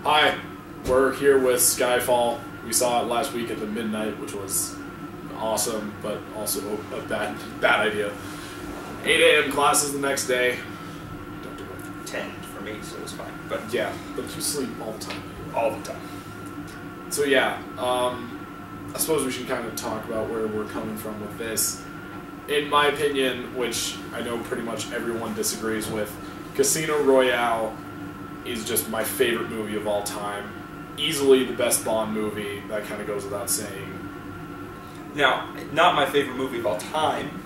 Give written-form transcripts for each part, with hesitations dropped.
Hi, we're here with Skyfall. We saw it last week at the midnight, which was awesome, but also a bad idea. 8 a.m. classes the next day. Don't do it. 10 for me, so it's fine. But yeah, but you sleep all the time. all the time. So yeah, I suppose we should kind of talk about where we're coming from with this. In my opinion, which I know pretty much everyone disagrees with, Casino Royale is just my favorite movie of all time. Easily the best Bond movie. That kind of goes without saying. Now, not my favorite movie of all time,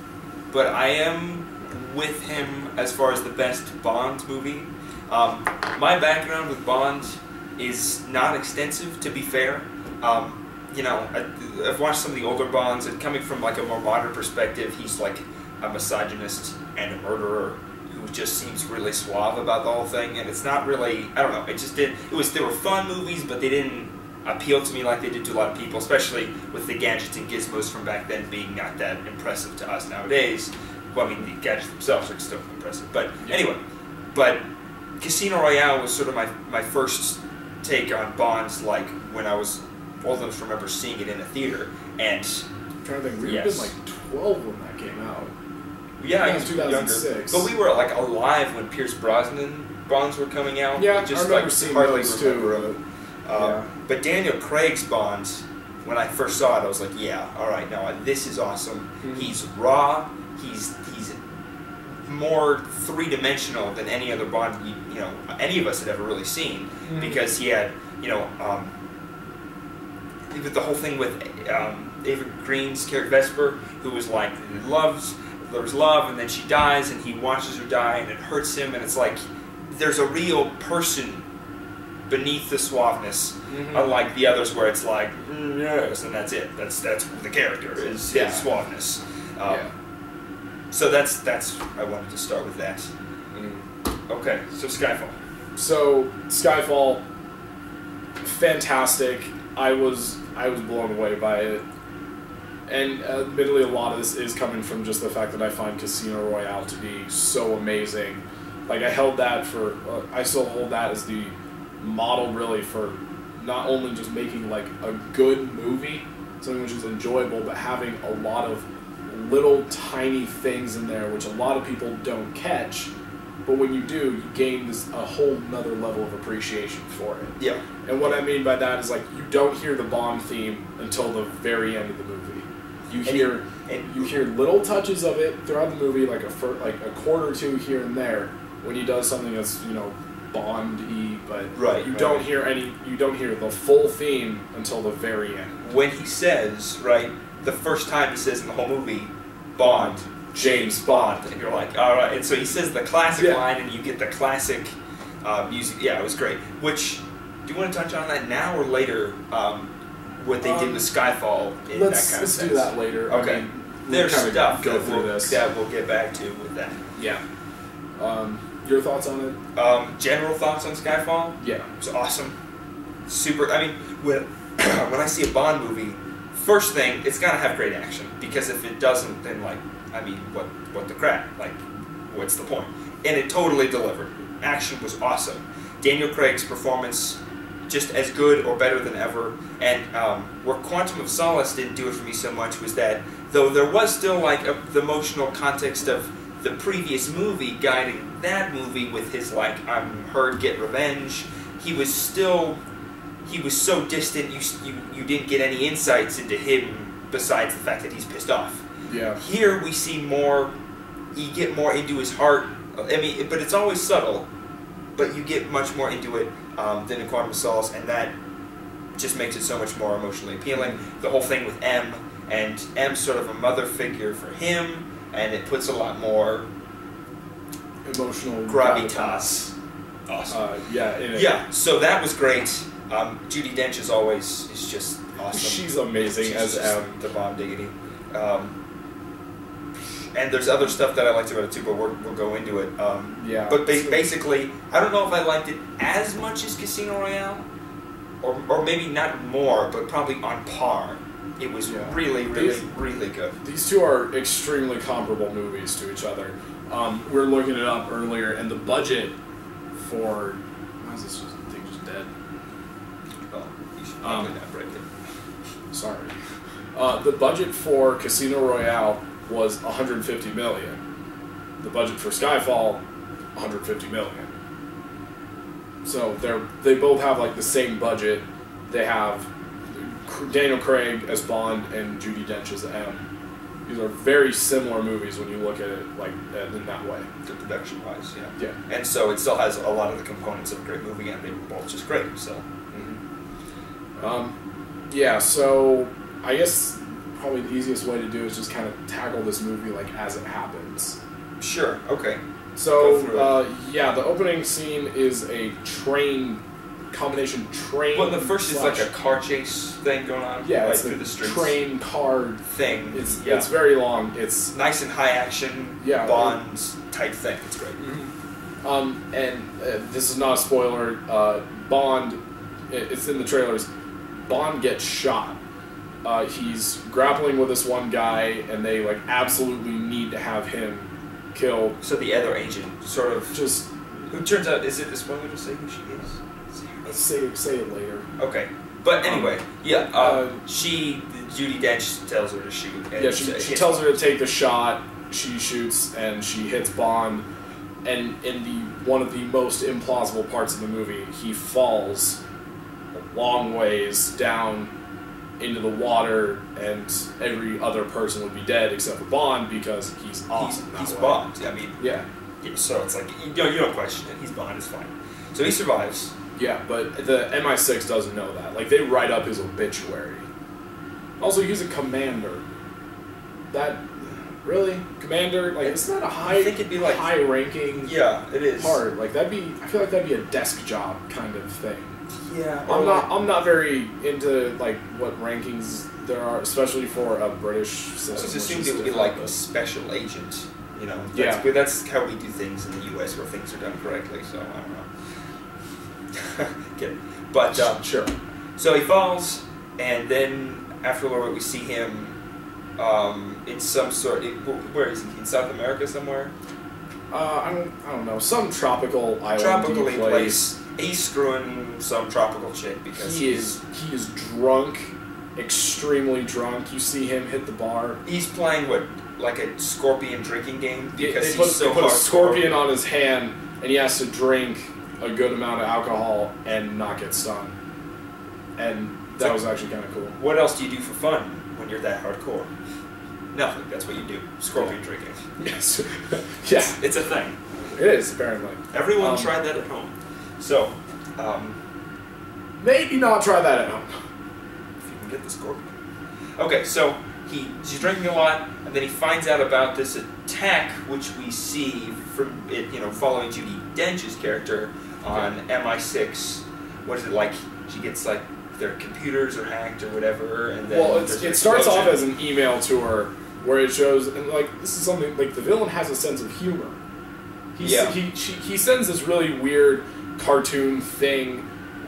but I am with him as far as the best Bond movie. My background with Bond is not extensive, to be fair. You know, I've watched some of the older Bonds, and coming from like a more modern perspective, he's like a misogynist and a murderer who just seems really suave about the whole thing, and it's not really, I don't know, they were fun movies, but they didn't appeal to me like they did to a lot of people, especially with the gadgets and gizmos from back then being not that impressive to us nowadays. Well, I mean, the gadgets themselves are still impressive, but anyway, but Casino Royale was sort of my first take on Bonds, like when I was old enough to remember seeing it in a theater, and I'm trying to think, we would have been like 12 when that came out. Yeah, I was 2006. But we were like alive when Pierce Brosnan Bonds were coming out. Yeah, just, I remember like, seeing hardly those remember too. But Daniel Craig's Bonds, when I first saw it, I was like, yeah, all right, no, this is awesome. Mm-hmm. He's raw. He's more three-dimensional than any other Bond you know any of us had ever really seen, because he had with the whole thing with Ava Green's character Vesper, who was like there's love, and then she dies, and he watches her die, and it hurts him, and it's like there's a real person beneath the suaveness, unlike the others where it's like yes, and that's it. That's the character is his suaveness. So that's I wanted to start with that. Okay, so Skyfall. So Skyfall, fantastic. I was blown away by it, and admittedly, a lot of this is coming from just the fact that I find Casino Royale to be so amazing. Like I held that for, I still hold that as the model really for not only just making like a good movie, something which is enjoyable, but having a lot of little tiny things in there which a lot of people don't catch, but when you do, you gain a whole nother level of appreciation for it. Yeah. And what I mean by that is like you don't hear the Bond theme until the very end of the movie. You hear little touches of it throughout the movie, like a quarter or two here and there when he does something that's Bond-y, but you don't hear the full theme until the very end. When he says, the first time he says in the whole movie, Bond, James Bond, and you're like, all right. And so he says the classic line, and you get the classic music. Yeah, it was great. Which, do you want to touch on that now or later? What they did with Skyfall in that kind of sense? Let's do that later. Okay. I mean, there's stuff that we'll get back to with that. Yeah. Your thoughts on it? General thoughts on Skyfall? Yeah. It was awesome. Super. I mean, when I see a Bond movie, first thing, it's got to have great action, because if it doesn't, then what the crap? Like, what's the point? And it totally delivered. Action was awesome. Daniel Craig's performance, just as good or better than ever. And where Quantum of Solace didn't do it for me so much was that, though there was still the emotional context of the previous movie guiding that movie with his I'm hurt, get revenge, he was so distant, you didn't get any insights into him besides the fact that he's pissed off. Yeah. Here we see more, you get more into his heart. I mean, but it's always subtle, but you get much more into it than in Quantum of Solace, and that just makes it so much more emotionally appealing. The whole thing with M, and M's sort of a mother figure for him, and it puts a lot more emotional gravitas. Awesome. Yeah, so that was great. Judi Dench is just awesome. She's amazing as the Bomb Diggity. And there's other stuff that I liked about it too, but we'll go into it. But basically, I don't know if I liked it as much as Casino Royale, or maybe not more, but probably on par. It was really good. These two are extremely comparable movies to each other. We were looking it up earlier, and the budget for... Why is this thing just dead? Oh, you should probably not break it. Sorry. The budget for Casino Royale was $150 million. The budget for Skyfall, $150 million. So they both have like the same budget. They have Daniel Craig as Bond and Judi Dench as M. These are very similar movies when you look at it like in that way. The production-wise, yeah. Yeah. And so it still has a lot of the components of a great movie, and they were both just great. So. Yeah. So I guess probably the easiest way to do is just kind of tackle this movie like as it happens. Sure. Okay. So yeah, the opening scene is a combination train. Well, the first is like a car chase thing going on. Yeah, right it's through the streets. Train car thing. It's very long. It's nice and high action. Yeah, Bond type thing. It's great. And this is not a spoiler. Bond, it's in the trailers. Bond gets shot. He's grappling with this one guy, and they like absolutely need to have him killed. So the other agent sort of just who turns out, is it a spoiler to say who she is? Say it later. Okay, but anyway, Judi Dench tells her to shoot. And yeah, she tells her to take the shot. She shoots and she hits Bond. And in one of the most implausible parts of the movie, he falls a long ways down into the water, and every other person would be dead except for Bond because he's awesome. He's Bond. I mean, yeah. So it's like you don't question it. He's Bond. It's fine. So he survives. Yeah, but the MI6 doesn't know that. Like, they write up his obituary. Also, he's a commander. That, really? Commander? Like, it's not a I think it'd be like high-ranking yeah, it is. part. Like, I feel like that'd be a desk job kind of thing. Yeah. I'm not very into, like, what rankings there are, especially for a British system. I just assumed it would be like a special agent. You know, that's how we do things in the U.S. where things are done correctly, so I don't know. Kidding. But sure. So he falls, and then after a little bit we see him in some sort. Where is he? In South America somewhere? I don't know. Some tropical island. Tropical place. He's screwing some tropical chick because he is drunk, extremely drunk. You see him hit the bar. He's playing like a scorpion drinking game because they put a scorpion on his hand, and he has to drink a good amount of alcohol and not get stung. And that was actually kind of cool. What else do you do for fun when you're that hardcore? Nothing. That's what you do. Scorpion drinking. Yes. Yeah. It's a thing. It is, apparently. Everyone try that at home. So, maybe not try that at home. If you can get the scorpion. Okay, so he's drinking a lot, and then he finds out about this attack, which we see from it, following Judi Dench's character on MI6. What is it like? She gets like their computers are hacked or whatever, and then it starts off as an email to her where it shows, and like this is something like the villain has a sense of humor. He sends this really weird cartoon thing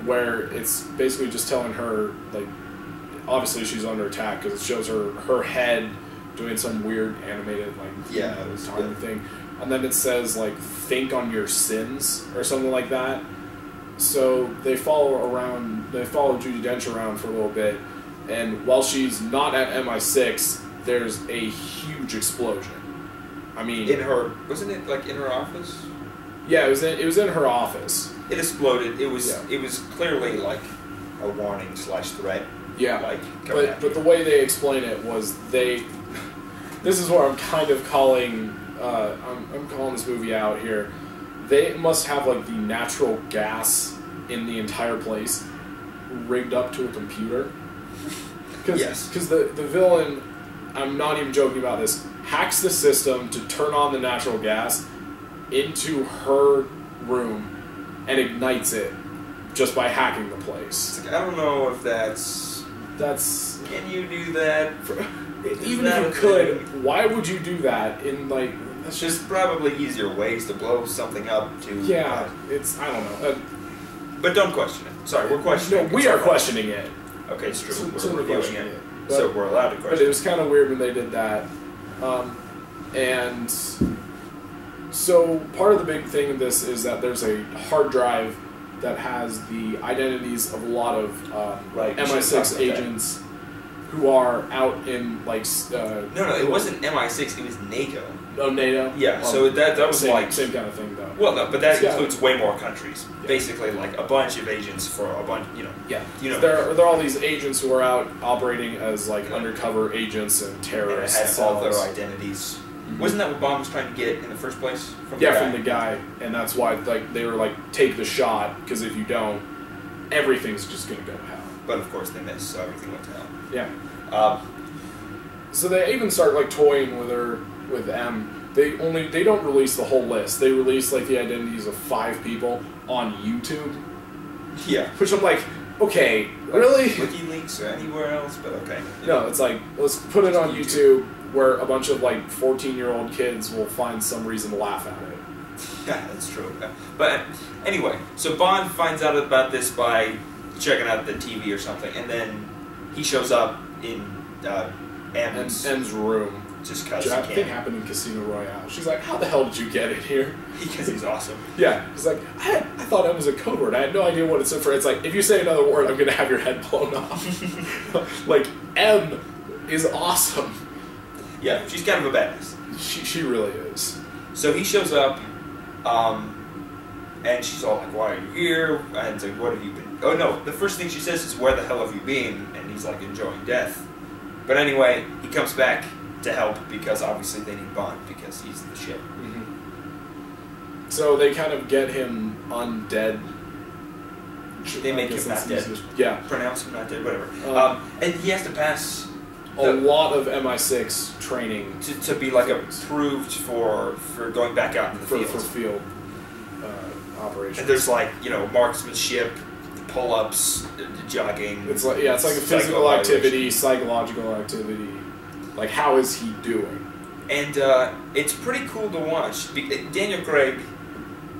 where it's basically just telling her like obviously she's under attack because it shows her head doing some weird animated tiny thing, and then it says like think on your sins or something like that. So they follow Judi Dench around for a little bit, and while she's not at MI6, there's a huge explosion. I mean, wasn't it like in her office? Yeah, it was in her office. It exploded. It was clearly like a warning / threat. Yeah, but the way they explain it was this is where I'm kind of calling I'm calling this movie out here. They must have like the natural gas in the entire place rigged up to a computer. Because the villain, I'm not even joking about this, hacks the system to turn on the natural gas into her room and ignites it just by hacking the place. I don't know if that's... Can you do that? Even if you could, why would you do that in like... That's just probably easier ways to blow something up to... Yeah, I don't know. But don't question it. Sorry, we're questioning it. No, we are questioning it. Okay, it's true. So we're reviewing it. So we're allowed to question it. But it was kind of weird when they did that. And so part of the big thing of this is that there's a hard drive that has the identities of a lot of Right, you MI6 should talk about agents who are out in like. No, it wasn't MI6. It was NATO. Oh, NATO. Yeah, so that was same, like same kind of thing though. Well, no, but that Yeah. includes way more countries. Yeah. Basically, like a bunch of agents for a bunch. Yeah, You know. there are all these agents who are out operating as like undercover agents and And it terrorists. had all their cells. identities. Mhm. Wasn't that what Bond was trying to get in the first place? From the Yeah, guy? from the guy, and that's why like they were like, take the shot, because if you don't, everything's just gonna go to hell. But of course they missed, so everything went to hell. Yeah. So they even start like toying with her, with M. They don't release the whole list. They release like the identities of 5 people on YouTube, Yeah. which I'm like, okay, really? WikiLeaks or anywhere else, but okay. No, it's like, let's put it on YouTube where a bunch of like 14-year-old kids will find some reason to laugh at it. Yeah, that's true. Yeah. But anyway, so Bond finds out about this by checking out the TV or something, and then he shows up in M's room. just because Which he I think can. happened in Casino Royale. She's like, how the hell did you get in here? Because he's awesome. Yeah, he's like, I thought M was a code word. I had no idea what it stood for. It's like, if you say another word, I'm going to have your head blown off. Like, M is awesome. Yeah, she's kind of a badass. She really is. So he shows up, and she's all like, why are you here? And it's like, what have you been... Oh no, the first thing she says is, where the hell have you been? And he's like, enjoying death. But anyway, he comes back to help because obviously they need Bond because he's the ship. Mm-hmm. So they kind of get him undead. They make him not dead. Yeah. Pronounce him not dead, whatever. And he has to pass A lot of MI6 training to be like approved for going back out into the field. for field operations. And there's like, marksmanship, pull-ups, jogging. It's like a physical activity, psychological activity. Like, how is he doing? And it's pretty cool to watch. Daniel Craig,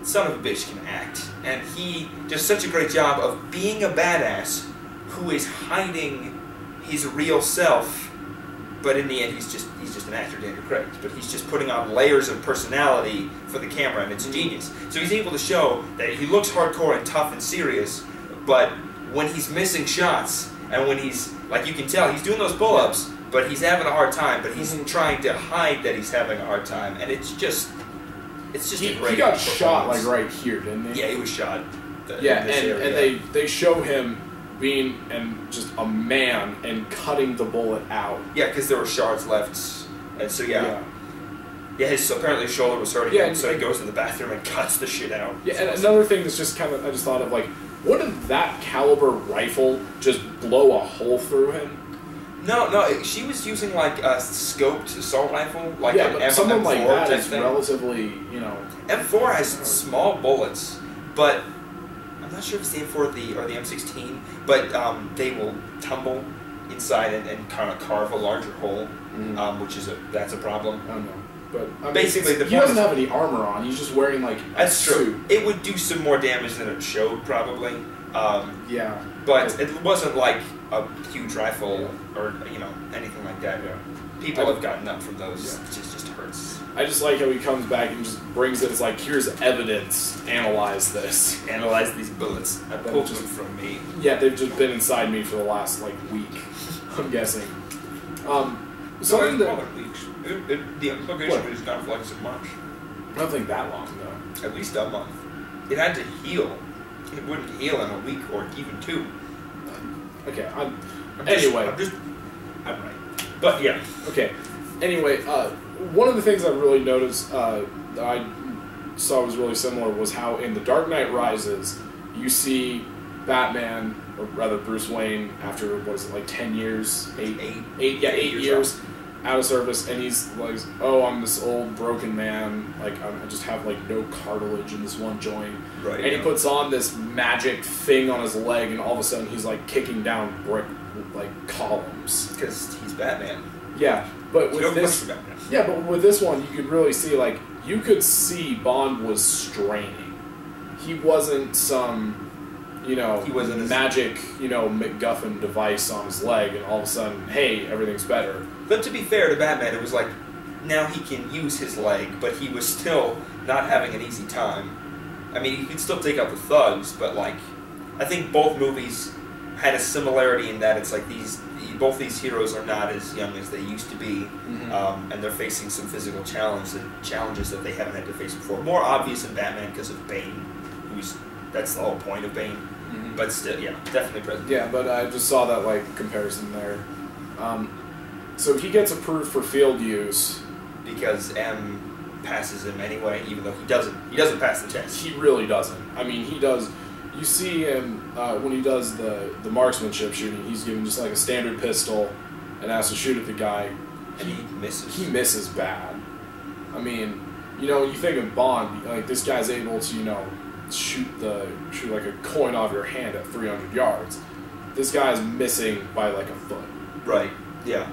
son of a bitch, can act, and he does such a great job of being a badass who is hiding his real self. But in the end, he's just an actor, Daniel Craig. But he's just putting on layers of personality for the camera, and it's genius. So he's able to show that he looks hardcore and tough and serious, but when he's missing shots, and when he's, like you can tell, he's doing those pull-ups, but he's having a hard time, but he's trying to hide that he's having a hard time, and it's just a great He got shot, performance. like, right here, didn't he? Yeah, he was shot. Yeah, and they show him being just a man and cutting the bullet out. Yeah, because there were shards left, and so apparently his shoulder was hurting him, so he goes to the bathroom and cuts the shit out. Yeah, and another thing that's just kind of, I just thought of, like, wouldn't that caliber rifle just blow a hole through him? No, she was using like a scoped assault rifle, like an but someone M4 like that type is thing. relatively, M4 has small bullets, but I'm not sure if it's the M4 or the M16, but they will tumble inside and kind of carve a larger hole, which is that's a problem. I don't know. But I mean, basically, he doesn't have any armor on. He's just wearing like a suit. It would do some more damage than it showed, probably. Yeah. But it wasn't like a huge rifle or anything like that. Yeah. People have gotten up from those. Yeah. It just hurts. I just like how he comes back and just brings it. It's like, here's evidence. Analyze this. Analyze these bullets. I pulled them from me. Yeah, they've just been inside me for the last week. I'm guessing. Something that weeks. The implication is not like so much. I don't think that long though. At least a month. It had to heal. It wouldn't heal in a week or even 2. Okay. I'm right. But yeah. Okay. Anyway, one of the things I really noticed that I saw was really similar was how in The Dark Knight Rises, you see Batman, or rather Bruce Wayne, after, 10 years? 8 years out of service, and he's like, oh, I'm this old broken man, I just have no cartilage in this one joint. Right. And he puts on this magic thing on his leg, and all of a sudden he's kicking down brick columns. Because he's Batman. Yeah, but with this, but with this one, you could really see you could see Bond was straining. He wasn't some, he wasn't magic, MacGuffin device on his leg, and all of a sudden, hey, everything's better. But to be fair to Batman, it was now he can use his leg, but he was still not having an easy time. I mean, you can still take out the thugs, but like, I think both movies had a similarity in that it's like both these heroes are not as young as they used to be, and they're facing some physical challenges that they haven't had to face before. More obvious in Batman because of Bane, that's the whole point of Bane. But still, yeah, definitely present. Yeah, but I just saw that like comparison there. So he gets approved for field use because M passes him anyway, even though he doesn't pass the test. He really doesn't. I mean, he does. You see him when he does the marksmanship shooting. He's given just like a standard pistol and has to shoot at the guy. And he misses. He misses bad. I mean, you think of Bond, like this guy's able to, shoot like a coin off your hand at 300 yards. This guy's missing by like a foot. Right. Yeah.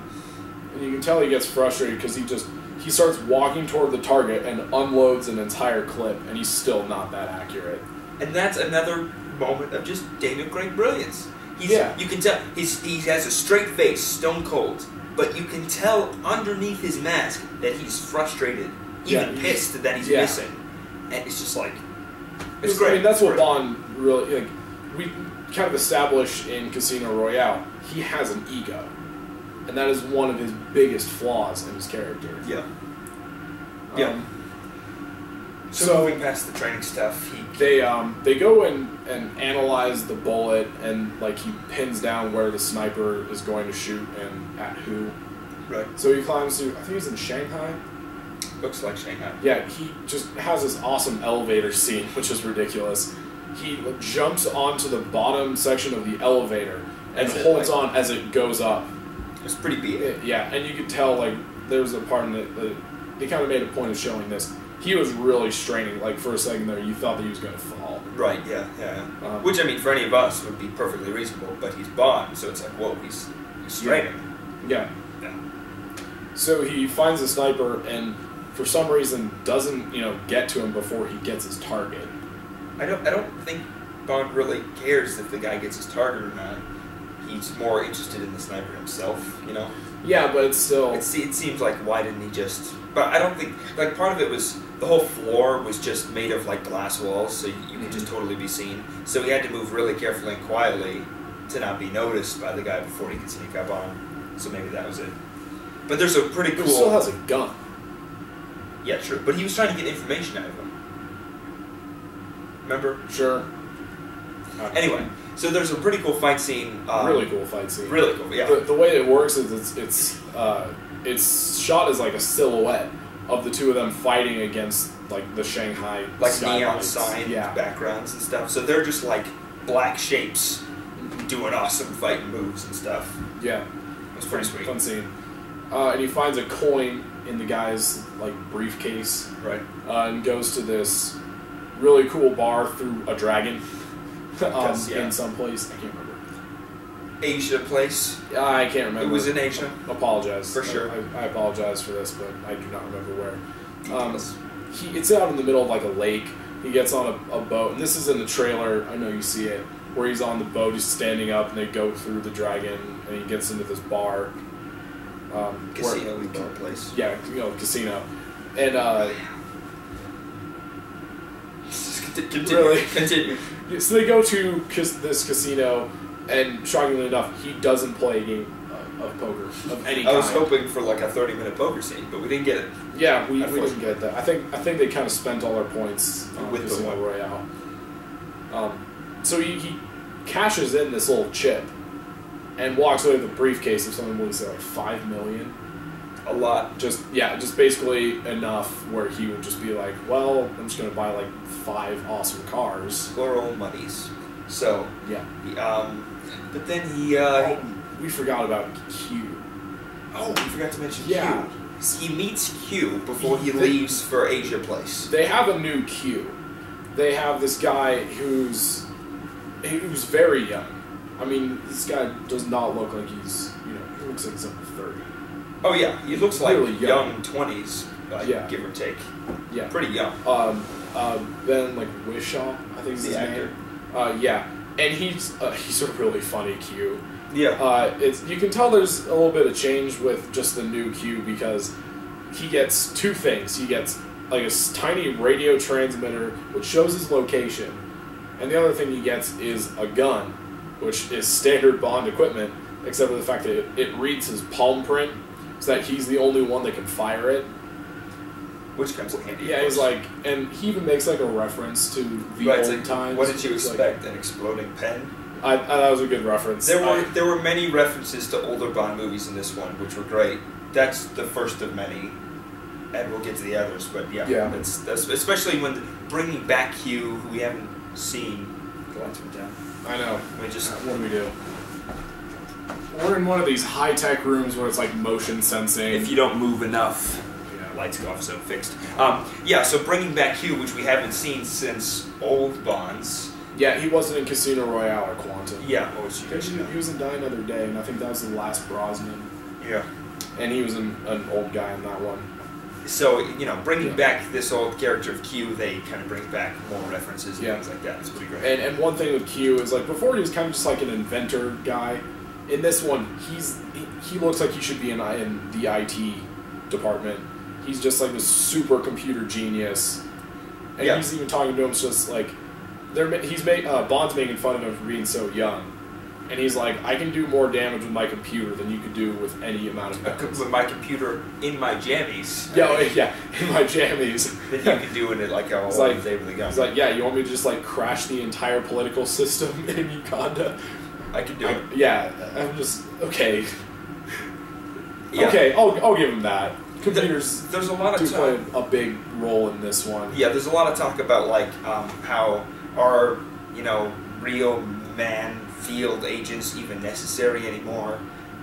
And you can tell he gets frustrated because he starts walking toward the target and unloads an entire clip, and he's still not that accurate. And that's another moment of just Daniel Craig brilliance. You can tell he has a straight face, stone cold, but you can tell underneath his mask that he's frustrated, even pissed that he's missing, and it's just like it's great. I mean, that's what Bond really like. We kind of established in Casino Royale. He has an ego, and that is one of his biggest flaws in his character. Yeah. So moving past the training stuff, they go and analyze the bullet, and like he pins down where the sniper is going to shoot and at who. Right. So he climbs to, I think he's in Shanghai. Looks like Shanghai. Yeah, he just has this awesome elevator scene, which is ridiculous. He jumps onto the bottom section of the elevator and holds on as it goes up. It's pretty beat. Yeah, and you could tell like there's a part in it that they kind of made a point of showing this. He was really straining. Like for a second there, you thought that he was going to fall. Right. Yeah. Which I mean, for any of us, would be perfectly reasonable. But he's Bond, so it's like, whoa, he's straining. Yeah. So he finds the sniper and, for some reason, doesn't get to him before he gets his target. I don't think Bond really cares if the guy gets his target or not. He's more interested in the sniper himself, Yeah, but it's still... It seems like, why didn't he just... But I don't think... Like, part of it was... The whole floor was just made of, like, glass walls, so you could just totally be seen. So he had to move really carefully and quietly to not be noticed by the guy before he could sneak up on him. So maybe that was it. But there's a pretty cool... He still has a gun. Yeah, true. But he was trying to get information out of him. Remember? Sure. Anyway, so there's a pretty cool fight scene. Really cool fight scene. Really cool, yeah. The way it works is it's shot as like a silhouette of the two of them fighting against like the Shanghai like neon sign backgrounds and stuff. So they're just like black shapes doing awesome fighting moves and stuff. Yeah. It's pretty sweet. Fun scene. And he finds a coin in the guy's like briefcase. Right. And goes to this really cool bar through a dragon. In some place. I can't remember. Asia place. I can't remember. It was in Asia. Apologize. For sure. I apologize for this, but I do not remember where. It's out in the middle of like a lake. He gets on a boat, and this is in the trailer. I know you see it, where he's on the boat. He's standing up, and they go through the dragon, and he gets into this bar. Casino, we call it place. Yeah, casino, and Continue. So they go to this casino, and shockingly enough, he doesn't play a game of poker of any kind. I was hoping for like a 30-minute poker scene, but we didn't get it. Yeah, we didn't get that. I think they kind of spent all their points with Casino Royale. So he cashes in this little chip and walks away with a briefcase of something, what did he say, like $5 million? A lot. Just basically enough where he would just be like, well, I'm just going to buy like 5 awesome cars. Plural monies. So, yeah. But then he... we forgot about Q. Oh, we forgot to mention Q. He meets Q before he leaves for Asia Place. They have a new Q. They have this guy who's very young. I mean, this guy does not look like he looks like he's under 30. Oh yeah, he looks like really young 20s, give or take. Yeah, pretty young. Ben Whishaw, I think is his actor. Name. And he's a really funny Q. Yeah. You can tell there's a little bit of change with just the new Q because he gets 2 things. He gets like a tiny radio transmitter which shows his location, and the other thing he gets is a gun, which is standard Bond equipment, except for the fact that it reads his palm print, so that he's the only one that can fire it. Which comes in handy. Yeah, he's like, and he even makes like a reference to the old times. What did you expect? An exploding pen? I that was a good reference. There were many references to older Bond movies in this one, which were great. That's the first of many, and we'll get to the others. But yeah. That's especially when bringing back Hugh, who we haven't seen. The lights went down. I know. We just what do we do? We're in one of these high-tech rooms where it's like motion sensing. If you don't move enough. Lights go off, so fixed. So bringing back Hugh, which we haven't seen since old Bonds. Yeah, he wasn't in Casino Royale or Quantum. Yeah, he was in Die Another Day, and I think that was the last Brosnan. Yeah. And he was an old guy in that one. So, bringing back this old character of Q, they kind of bring back more references and things like that. It's pretty great. And one thing with Q is, like, before he was kind of just like an inventor guy. In this one, he looks like he should be in the IT department. He's just like this super computer genius, and he's even talking to him. It's just like Bond's making fun of him for being so young, and he's like, "I can do more damage with my computer than you could do with any amount of weapons." With my computer in my jammies. In my jammies. That you can do in it like a whole day with a gun. He's like, "Yeah, you want me to just like crash the entire political system in Uganda?" I can do it. Yeah, I'm just okay. Yeah. Okay, I'll give him that. Computers there's a lot of play a big role in this one. Yeah, there's a lot of talk about like how are real man field agents even necessary anymore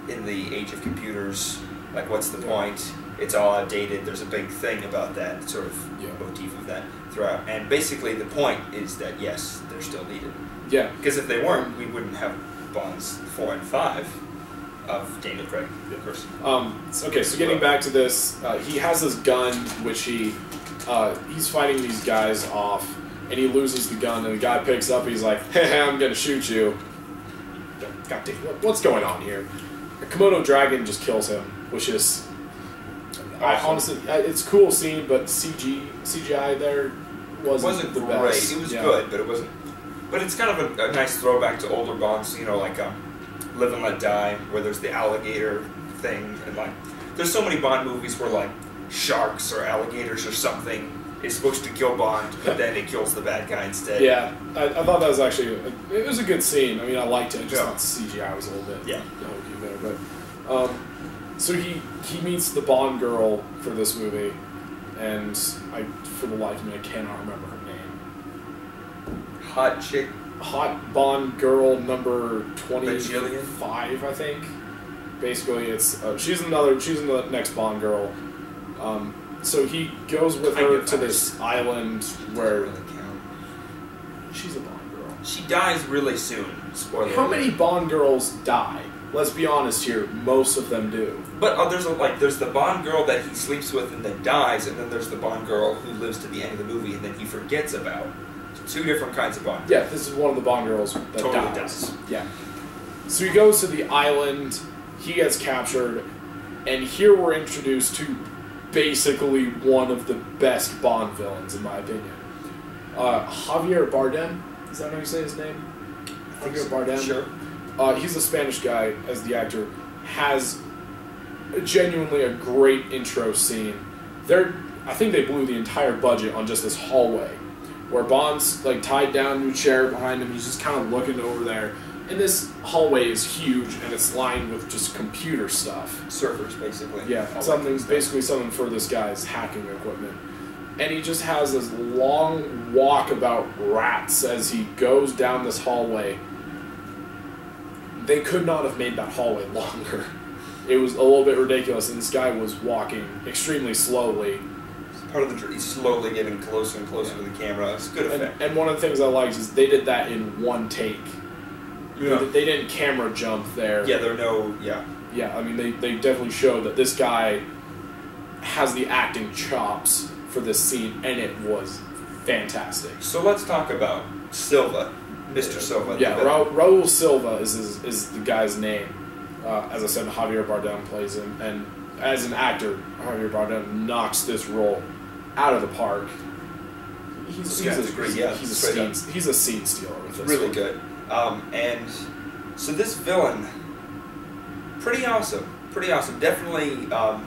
in the age of computers? Like, what's the point? It's all outdated. There's a big thing about that sort of motif of that throughout. And basically, the point is that yes, they're still needed. Yeah, because if they weren't, we wouldn't have Bonds 4 and 5. Of Daniel Craig, of course. Okay, so getting back to this, he has this gun, which he's fighting these guys off, and he loses the gun, and the guy picks up, he's like, hey, I'm gonna shoot you. God damn, what's going on here? A Komodo dragon just kills him, which is... honestly, it's a cool scene, but CGI there wasn't the great. Best. It was good, but it wasn't... But it's kind of a nice throwback to older Bonds, like... Live and Let Die, where there's the alligator thing, and like, there's so many Bond movies where like sharks or alligators or something is supposed to kill Bond, but then it kills the bad guy instead. Yeah, I thought that was actually it was a good scene. I mean, I liked it. Just thought the CGI was a little bit hokey there, but so he meets the Bond girl for this movie, and for the life of me I cannot remember her name. Hot chick. Hot Bond girl number 25, I think. Basically, it's she's the next Bond girl. So he goes with her to this island where she's a Bond girl. She dies really soon. Spoiler. How many Bond girls die? Let's be honest here. Most of them do. But there's the Bond girl that he sleeps with and then dies, and then there's the Bond girl who lives to the end of the movie and then he forgets about. Two different kinds of Bond. Yeah, this is one of the Bond girls that totally dies. Yeah. So he goes to the island, he gets captured, and here we're introduced to basically one of the best Bond villains, in my opinion. Javier Bardem, is that how you say his name? Javier Bardem? Sure. He's a Spanish guy, as the actor, has genuinely a great intro scene. I think they blew the entire budget on just this hallway, where Bond's like tied down to a chair behind him. He's just kind of looking over there. And this hallway is huge, and it's lined with just computer stuff. Servers, basically. Yeah, basically something for this guy's hacking equipment. And he just has this long walk about rats as he goes down this hallway. They could not have made that hallway longer. It was a little bit ridiculous, and this guy was walking extremely slowly. Part of he's slowly getting closer and closer to the camera. It's a good effect. And one of the things I liked is they did that in one take. Yeah. They didn't camera jump there. Yeah, there are no... Yeah. Yeah, I mean, they definitely showed that this guy has the acting chops for this scene, and it was fantastic. So let's talk about Silva, Mr. Silva. Yeah, Raul Silva is the guy's name. As I said, Javier Bardem plays him, and as an actor, Javier Bardem knocks this role out of the park. He's a scene stealer with this really one. good. And so this villain, pretty awesome. Definitely, I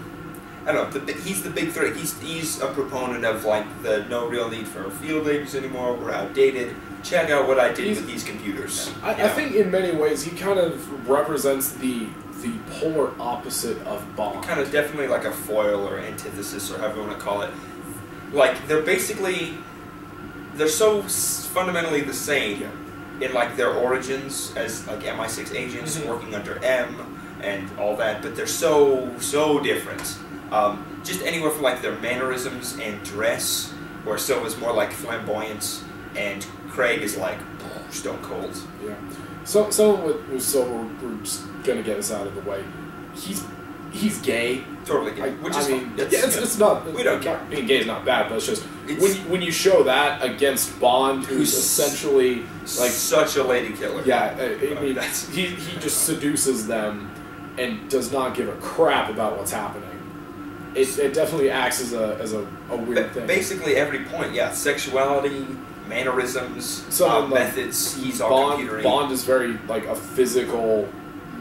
don't know. He's the big threat. He's a proponent of like the no real need for field labors anymore. We're outdated. Check out what I did with these computers. I think in many ways he kind of represents the polar opposite of Bond. Kind of definitely like a foil or antithesis or however you want to call it. Like they're so fundamentally the same in like their origins as like MI6 agents working under M and all that, but they're so different. Just anywhere from like their mannerisms and dress, where Silva's more like flamboyant and Craig is like stone cold. Yeah. So with Silva, we're just gonna get us out of the way. He's gay. Totally gay. It's not. We don't care. Being gay is not bad, but it's just when you show that against Bond, who's essentially like such a lady killer. Yeah, I mean he just seduces them and does not give a crap about what's happening. It definitely acts as a weird thing. Basically every point, sexuality, mannerisms, methods. He's all computer-y. Bond is very like a physical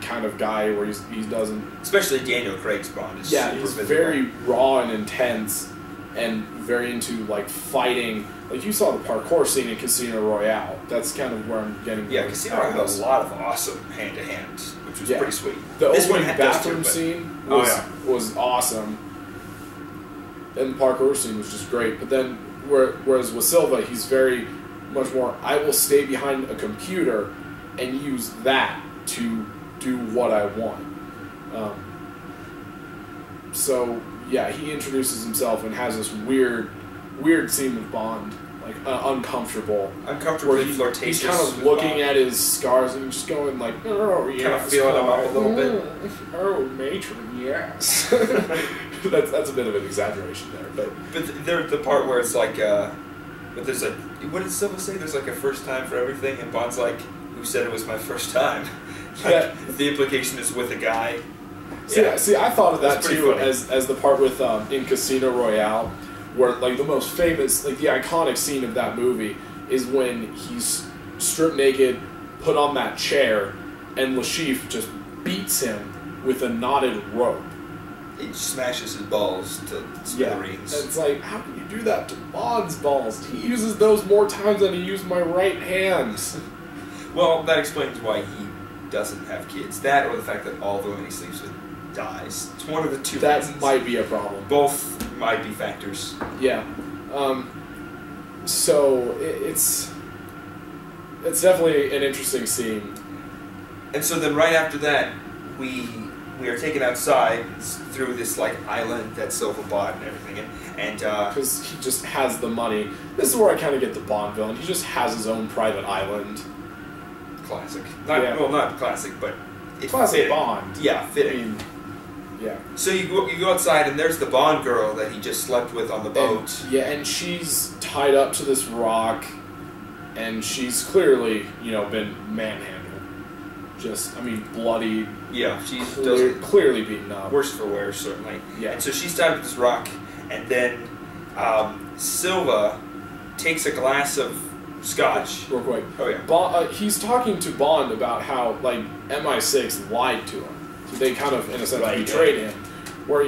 kind of guy where he doesn't. Especially Daniel Craig's Bond is super he's physical. Very raw and intense, and very into like fighting. Like you saw the parkour scene in Casino Royale. That's kind of where I'm getting. Yeah, Casino Royale had a lot of awesome hand-to-hand, which was pretty sweet. The opening bathroom scene was awesome, and the parkour scene was just great. But then, whereas with Silva, he's very much more. I will stay behind a computer and use that to do what I want. So yeah, he introduces himself and has this weird scene with Bond, like uncomfortably flirtatious. He's kind of looking at his scars and just going like, oh yeah, kind of feeling him up a little bit. Oh, matron, yes. that's a bit of an exaggeration there, but there's the part where it's like, but there's like, what did Silva say? There's like a first time for everything, and Bond's like, who said it was my first time? The implication is with a guy. See, I thought of that too funny. as the part with in Casino Royale, where like the most famous, like the iconic scene of that movie is when he's stripped naked, put on that chair, and Lashif just beats him with a knotted rope. He smashes his balls to smithereens. And it's like, how can you do that to Bond's balls? He uses those more times than he used my right hand. Well, that explains why he doesn't have kids. That or the fact that all the women he sleeps with dies. It's one of the two That reasons. might be a problem. Both might be factors. Yeah. So it's definitely an interesting scene. And so then right after that, we are taken outside through this like island that Silva bought and everything, and because he just has the money. This is where I kind of get the Bond villain. He just has his own private island. Classic. Not classic, but it's classic fitting. Bond. Yeah, fitting. I mean, yeah. So you go outside, and there's the Bond girl that he just slept with on the boat. And she's tied up to this rock, and she's clearly, been manhandled. Just, bloody. Yeah, she's clearly beaten up. Worse for wear, certainly. Yeah. And so she's tied to this rock, and then Silva takes a glass of scotch. Real quick. Oh yeah. He's talking to Bond about how MI6 lied to him. So they kind of, in a sense, betrayed him. Where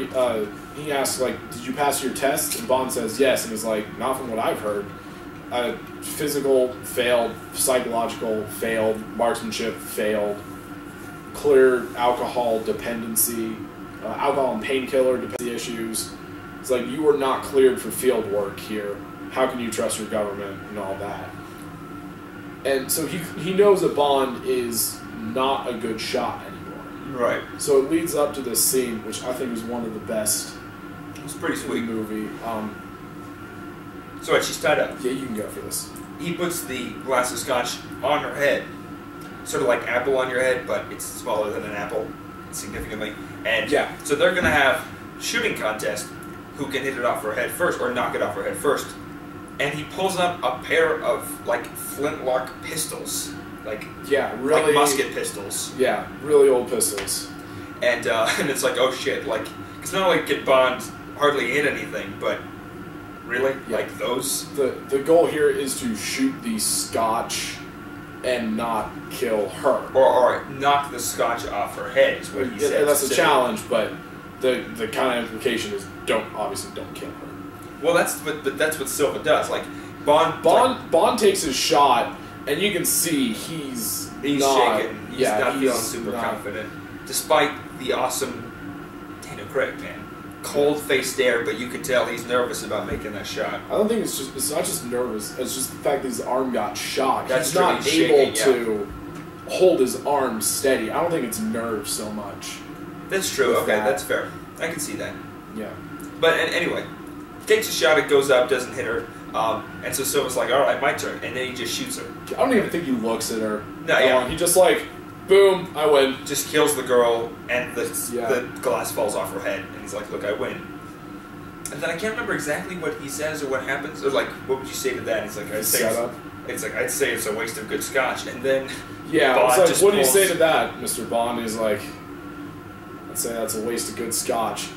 he asks, did you pass your test? And Bond says yes, and he's like, not from what I've heard. Physical failed, psychological failed, marksmanship failed, clear alcohol dependency, alcohol and painkiller dependency issues. It's like, you were not cleared for field work here. How can you trust your government and all that? And so he knows that Bond is not a good shot anymore. Right. So it leads up to this scene, which I think is one of the best. It's pretty sweet movie. So she's tied up. Yeah, you can go for this. He puts the glass of scotch on her head, sort of like apple on your head, but it's smaller than an apple, significantly. And so they're gonna have shooting contest, who can hit it off her head first or knock it off her head first. And he pulls out a pair of flintlock pistols, really, like musket pistols. Yeah, really old pistols. And it's like, oh shit, because not only can Bond hardly hit anything, but Really? Yeah. Like those? The goal here is to shoot the scotch and not kill her. Or knock the scotch off her head is what he said. That's a challenge, but the kind of implication is obviously don't kill her. Well, that's what Silva does. Like Bond takes his shot, and you can see he's not, shaking. He's not feeling super confident, despite the awesome Daniel Craig, man. Cold-faced stare, but you could tell he's nervous about making that shot. I don't think it's not just nervous. It's just the fact that his arm got shot. That's he's not shaking, able to hold his arm steady. I don't think it's nerves so much. That's true. Okay, that's fair. I can see that. Yeah. But anyway, takes a shot. It goes up, doesn't hit her. And so Silva's like, all right, my turn. And then he just shoots her. I don't even think he looks at her. No, yeah. He just like, boom, I win. Just kills the girl, and the glass falls off her head. And he's like, look, I win. And then I can't remember exactly what he says or what happens. Or like, what would you say to that? He's like, I'd say it's a waste of good scotch. And then Bond it's like, what do you say to that, Mr. Bond? He's like, I'd say that's a waste of good scotch.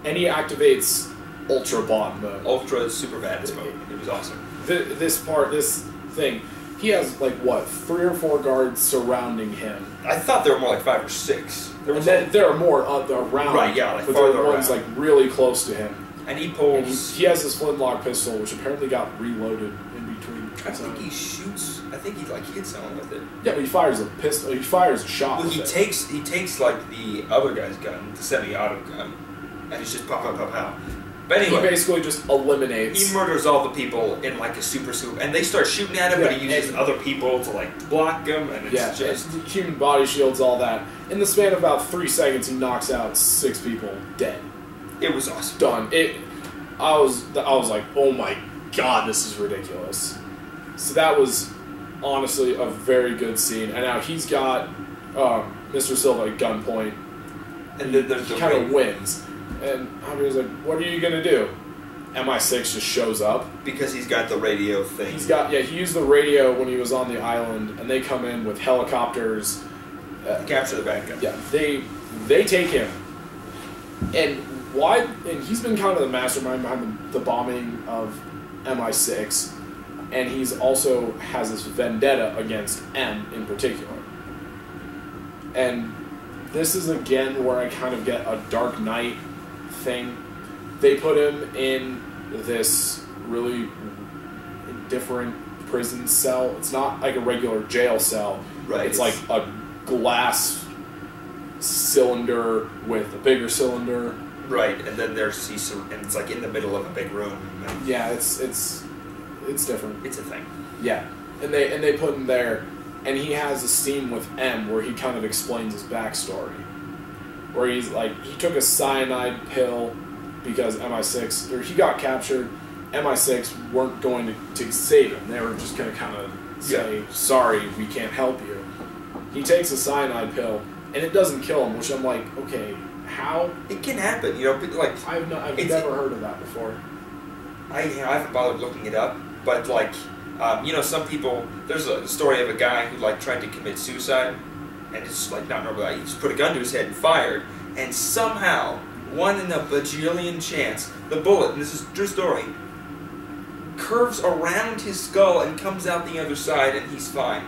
And he activates Ultra Bond mode. Ultra super bad mode. It was awesome. This thing, he has like what, 3 or 4 guards surrounding him. I thought there were more like 5 or 6. There are more around. Right, yeah, like but farther there are ones around. like really close to him. And he pulls. He has his flintlock pistol, which apparently got reloaded in between. I think he shoots. I think he like hits someone with it. Yeah, but he fires a pistol. He fires a shot. Well, he takes like the other guy's gun, the semi-auto gun, and it's just pop, pop, pop, pop. But anyway, he basically just eliminates. He murders all the people in like a super swoop, and they start shooting at him, but he uses other people to like block him, and it's just human body shields, all that. In the span of about 3 seconds, he knocks out 6 people dead. It was awesome. Done. I was like, oh my god, this is ridiculous. So that was honestly a very good scene, and now he's got Mr. Silva at gunpoint, and then he kind of wins. And Andre's like, what are you going to do? MI6 just shows up. Because he's got the radio thing. He used the radio when he was on the island, and they come in with helicopters. Capture the bad guy. Yeah, they take him. And he's been kind of the mastermind behind the bombing of MI6, and he's also has this vendetta against M in particular. And this is again where I kind of get a Dark Knight thing. They put him in this really different prison cell. It's not like a regular jail cell. Right. It's like a glass cylinder with a bigger cylinder. Right, and then and it's like in the middle of a big room. Yeah, it's different. It's a thing. Yeah, and they put him there, and he has a scene with M where he kind of explains his backstory, where he's like, he took a cyanide pill because he got captured. MI6 weren't going to save him. They were just going to kind of say, sorry, we can't help you. He takes a cyanide pill, and it doesn't kill him, which I'm like, okay, how? It can happen, like I've never heard of that before. I haven't bothered looking it up, but like, some people. There's a story of a guy who like tried to commit suicide, and it's like not normal. He just put a gun to his head and fired, and somehow, 1 in a bajillion chance, the bullet, and this is a true story, curves around his skull and comes out the other side, and he's fine.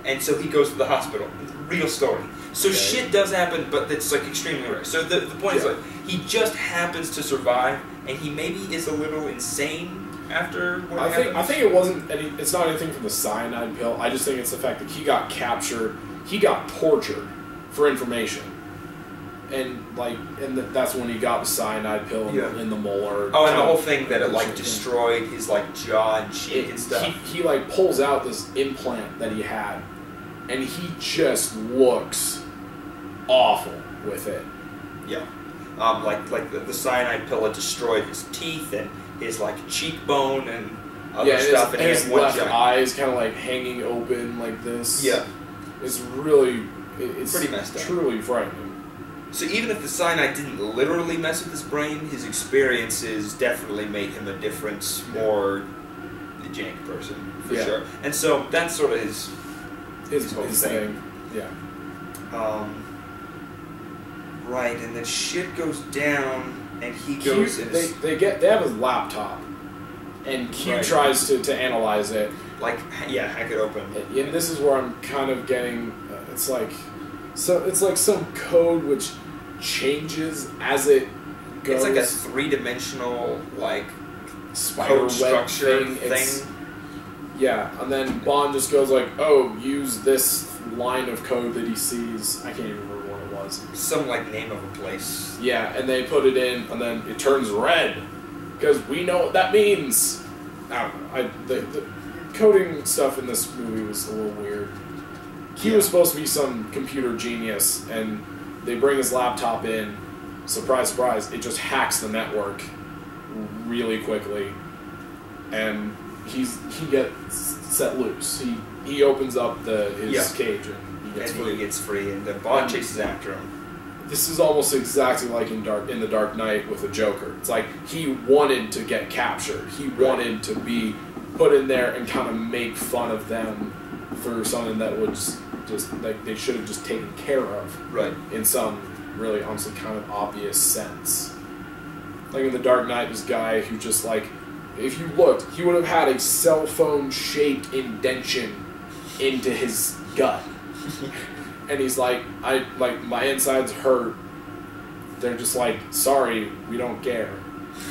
And so he goes to the hospital. Real story. So shit does happen, but it's like extremely rare. So the point is like he just happens to survive, and he maybe is a little insane after what happens. I think it wasn't. It's not anything from the cyanide pill. I just think it's the fact that he got captured. He got tortured for information, and that's when he got the cyanide pill in the molar. Oh, and the whole thing that it like destroyed his like jaw and cheek and stuff. He like pulls out this implant that he had, and he just looks awful with it. Yeah. Like the cyanide pill had destroyed his teeth and his like cheekbone and other stuff. And his left eye is kind of like hanging open like this. Yeah. It's really, it's pretty messed up. Truly frightening. So even if the cyanide didn't literally mess with his brain, his experiences definitely made him a different, more jank person, for sure. And so that's sort of his whole thing. Yeah. Right, and then shit goes down, and he goes. They have his laptop, and Q tries to analyze it. Like, yeah, hack it open. And this is where I'm kind of getting, it's like some code which changes as it goes. It's like a three-dimensional, like, spider web structure thing. Yeah, and then Bond just goes like, oh, use this line of code that he sees. I can't even remember what it was. Some, like, name of a place. Yeah, and they put it in, and then it turns red. Because we know what that means. I don't know. The coding stuff in this movie was a little weird. He was supposed to be some computer genius, and they bring his laptop in. Surprise, surprise, it just hacks the network really quickly. And he gets set loose. He opens up his cage, and he gets free. And the Bond chases after him. This is almost exactly like in the Dark Knight with the Joker. It's like he wanted to get captured. He wanted to be put in there and kind of make fun of them for something that was just like they should have just taken care of. Right. In some really honestly kind of obvious sense. Like in the Dark Knight, this guy who just like, if you looked, he would have had a cell phone shaped indention into his gut. And he's like, my insides hurt. They're just like, sorry, we don't care.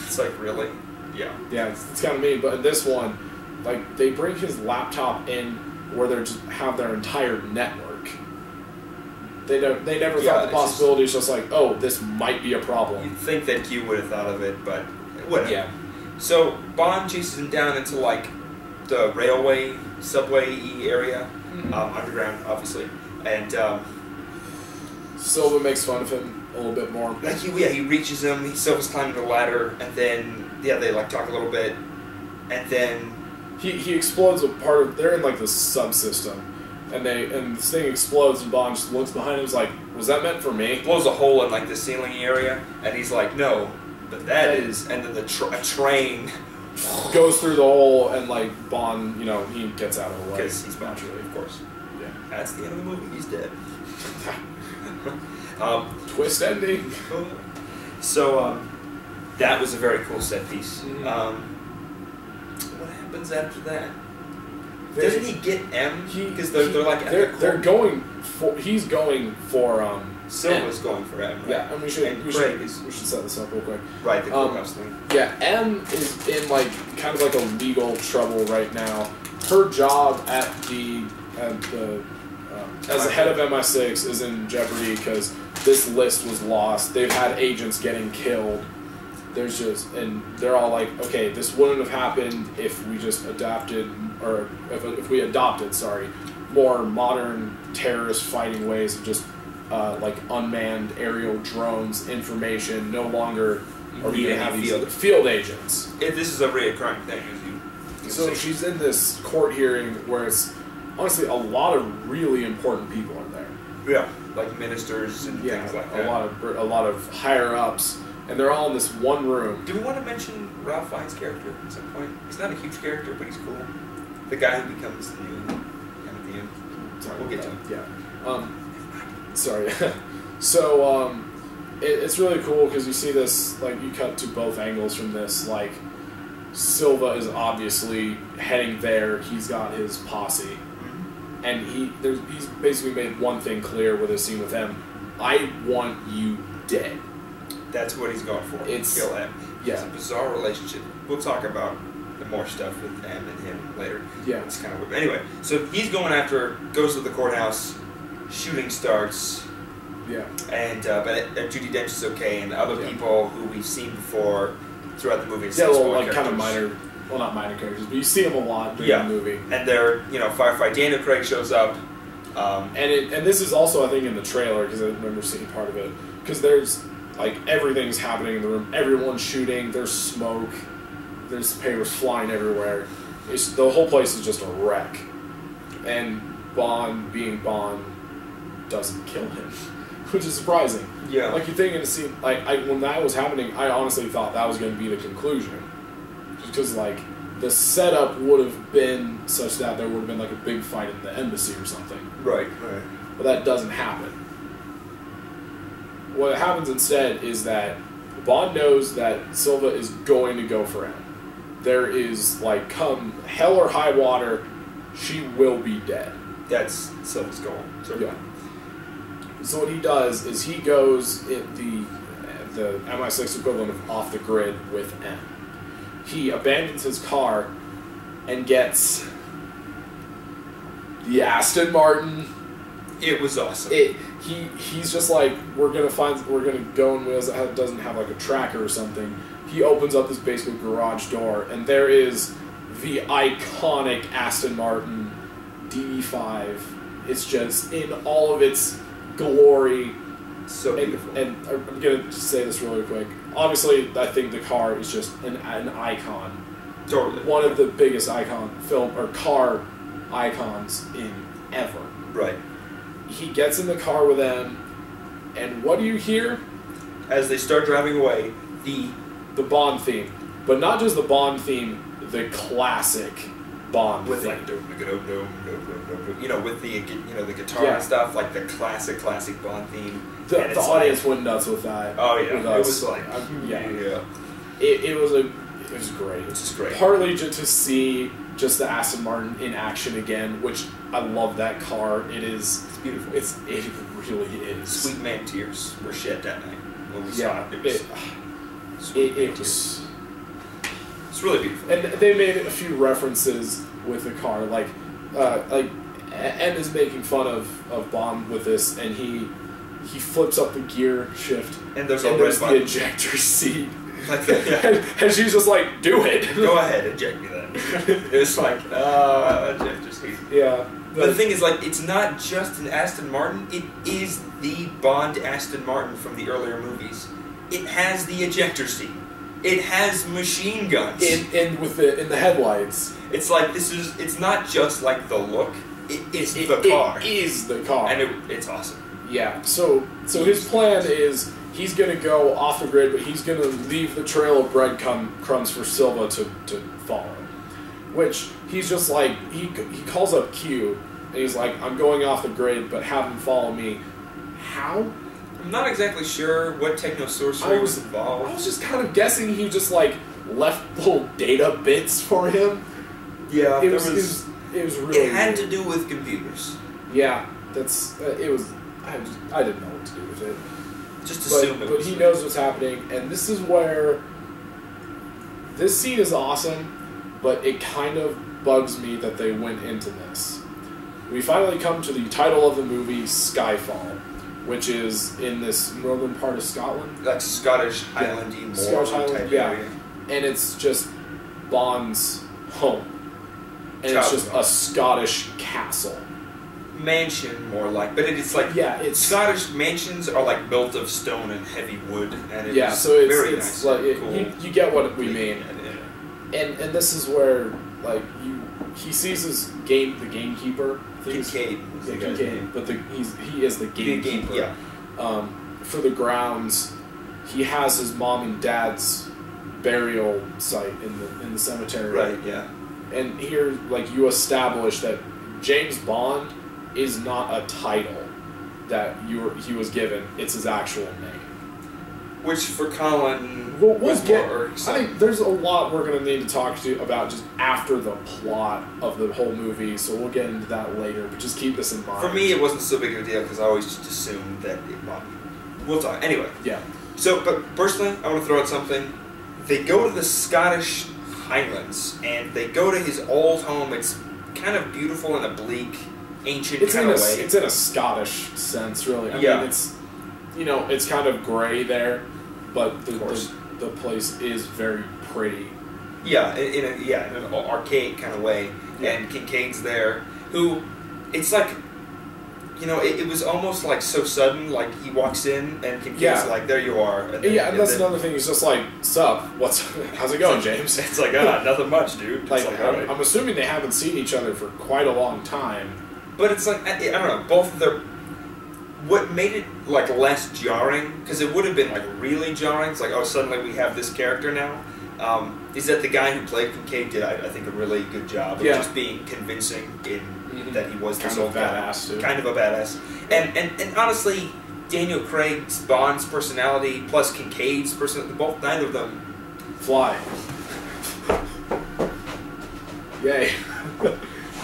It's like, really? Yeah. Yeah, it's kind of mean. But in this one, like, they bring his laptop in where they just have their entire network. They never thought the possibility is just like, oh, this might be a problem. You'd think that Q would have thought of it, but whatever. Yeah. So Bond chases him down into, like, the railway, subway area, underground, obviously. And Silva makes fun of him a little bit more. Like he reaches him. Silva's climbing the ladder, and then they like talk a little bit, and then he explodes a part of. They're in like the subsystem, and this thing explodes, and Bond just looks behind him. And is like, was that meant for me? Blows a hole in like the ceiling area, and he's like, no, but that is. And then a train goes through the hole, and like Bond, he gets out of the way because he's naturally, of course. That's the end of the movie. He's dead. Twist ending. So that was a very cool set piece. Mm-hmm. What happens after that? Doesn't he get M? Because they're going for. He's going for. Silva's going for M. Right? Yeah, and we should set this up real quick. Right, the courthouse thing. Yeah, M is in like kind of like a legal trouble right now. Her job as the head of MI6 is in jeopardy because this list was lost. They've had agents getting killed. And they're all like, okay, this wouldn't have happened if we just adopted more modern terrorist fighting ways of just like unmanned aerial drones, information. No longer are we going to have these field agents. This is a reoccurring thing. So she's in this court hearing where it's honestly a lot of really important people are there. Yeah, like ministers and things like that. A lot of higher ups, and they're all in this one room. Do we want to mention Ralph Fiennes' character at some point? He's not a huge character, but he's cool. The guy who becomes the new at the end. Sorry, we'll get to him. Yeah. Sorry. So it's really cool because you see this, like, you cut to both angles from this. Like, Silva is obviously heading there. He's got his posse. And he's basically made one thing clear with his scene with M. I want you dead. That's what he's going for. Kill M. Yeah. It's a bizarre relationship. We'll talk about the more stuff with M and him later. Yeah. It's kind of weird. But anyway, so he's goes to the courthouse, shooting starts. Yeah. And but Judi Dench is okay, and other people who we've seen before throughout the movie. Yeah, well, like kind of minor. Well, not minor characters, but you see them a lot during the movie. And they're, firefight. Daniel Craig shows up. And this is also, I think, in the trailer, because I remember seeing part of it. Because there's, like, everything's happening in the room. Everyone's shooting. There's smoke. There's papers flying everywhere. The whole place is just a wreck. And Bond, being Bond, doesn't kill him, which is surprising. Yeah. Like, you think in a scene, like, when that was happening, I honestly thought that was going to be the conclusion. Because, like, the setup would have been such that there would have been, like, a big fight in the embassy or something. Right. But that doesn't happen. What happens instead is that Bond knows that Silva is going to go for him. there is, like, come hell or high water, she will be dead. That's Silva's goal. So Yeah. So what he does is he goes in the MI6 equivalent of off the grid with M. He abandons his car and gets the Aston Martin. It was awesome. He's just like, we're gonna go in wheels that doesn't have like a tracker or something. He opens up this basically garage door, and there is the iconic Aston Martin DB5. It's just in all of its glory. So beautiful. And I'm gonna just say this really quick. Obviously, I think the car is just an icon. Totally. One of the biggest car icons in ever. Right. He gets in the car with them, and what do you hear? As they start driving away, the Bond theme, but not just the Bond theme, the classic Bond with theme. like with the guitar Yeah. and stuff, like the classic Bond theme. The audience went nuts with that. Oh yeah, with it us. was like yeah. It was great. It's just great. Partly just to see just the Aston Martin in action again, which I love that car. It's beautiful. It really is. Sweet man tears were shed that night when we Yeah, saw it. it was. It's really beautiful. And they made a few references with the car, like Ed is making fun of Bond with this, and he flips up the gear shift, and there's the ejector seat. Like yeah. and she's just like, do it. Go ahead, eject me then. It was like, ejector seat. Yeah. But the thing is, like, it's not just an Aston Martin. It is the Bond Aston Martin from the earlier movies. It has the ejector seat. It has machine guns. In the headlights. It's like it's not just like the look. It's the car. It is the car. And it's awesome. Yeah. So his plan is he's gonna go off the grid, but he's gonna leave the trail of breadcrumbs for Silva to follow. Which he's just like he calls up Q and he's like, I'm going off the grid, but have him follow me. How? I'm not exactly sure what techno-sorcery was involved. I was just kind of guessing he just like left little data bits for him. Yeah, it was really. It had weird. to do with computers. Yeah, that's it was. I didn't know what to do with it. Just assume it was. But he knows what's happening, and this is where this scene is awesome, but it kind of bugs me that they went into this. We finally come to the title of the movie, Skyfall, which is in this northern part of Scotland. Like Scottish Highlandy, Scottish Highland, type yeah. area. And it's just Bond's home. And it's just a Scottish castle. Mansion, more like, but it's like it's Scottish mansions are like built of stone and heavy wood, and it's very nice. Like cool. you get what we mean. And this is where like he sees the gamekeeper. Kincaid. But he is the gamekeeper. Yeah. For the grounds, he has his mom and dad's burial site in the cemetery. Right. Yeah. And here, like, you establish that James Bond is not a title that he was given. It's his actual name. Which for Colin I more. think there's a lot we're going to need to talk about just after the plot of the whole movie, so we'll get into that later, but just keep this in mind. For me, it wasn't so big of a deal because I always just assumed that we'll talk. Anyway. Yeah. So, but personally, I want to throw out something. They go to the Scottish Highlands, and they go to his old home. It's kind of beautiful in a bleak, ancient kind of way. It's in a Scottish sense, really. I yeah. mean, it's kind of gray there, but the place is very pretty. Yeah, in an archaic kind of way. Yeah. And Kincaid's there, who, it's like, it was almost like so sudden. Like he walks in, and Kincaid's like, "There you are." And that's another thing. He's just like, "Sup? How's it going, James?" It's like, nothing much, dude. Like, I'm assuming they haven't seen each other for quite a long time. But it's like, I don't know, both of their... What made it, like, less jarring, because it would have been, like, really jarring, it's like, oh, suddenly we have this character now, is that the guy who played Kincaid did, I think, a really good job of just being convincing in that he was this old badass, guy. Kind of a badass. And honestly, Daniel Craig's Bond's personality plus Kincaid's personality, neither of them fly. Yay.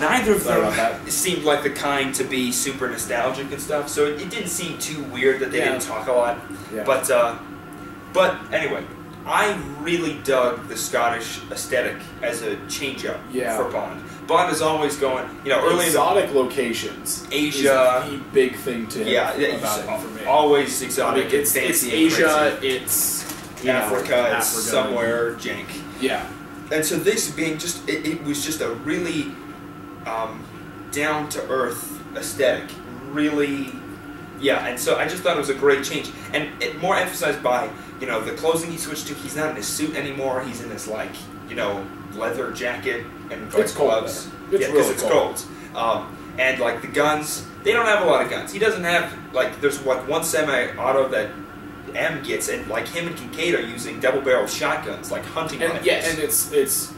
Neither of Sorry about them that. seemed like the kind to be super nostalgic and stuff, so it didn't seem too weird that they didn't talk a lot. Yeah. But anyway, I really dug the Scottish aesthetic as a change-up for Bond. Bond is always going, early exotic locations. Asia, is the big thing to about it for me. Always exotic. I mean, it's Asia, it's Africa, it's somewhere jank. Yeah. And so this being just, it was just a really down-to-earth aesthetic. Really, and so I just thought it was a great change. And it more emphasized by, the clothing he switched to, he's not in his suit anymore, he's in this, leather jacket and gloves. It's cold. And, the guns, they don't have a lot of guns. He doesn't have, there's, one semi-auto that M gets, and him and Kincaid are using double-barrel shotguns, hunting rifles. Yeah, and it's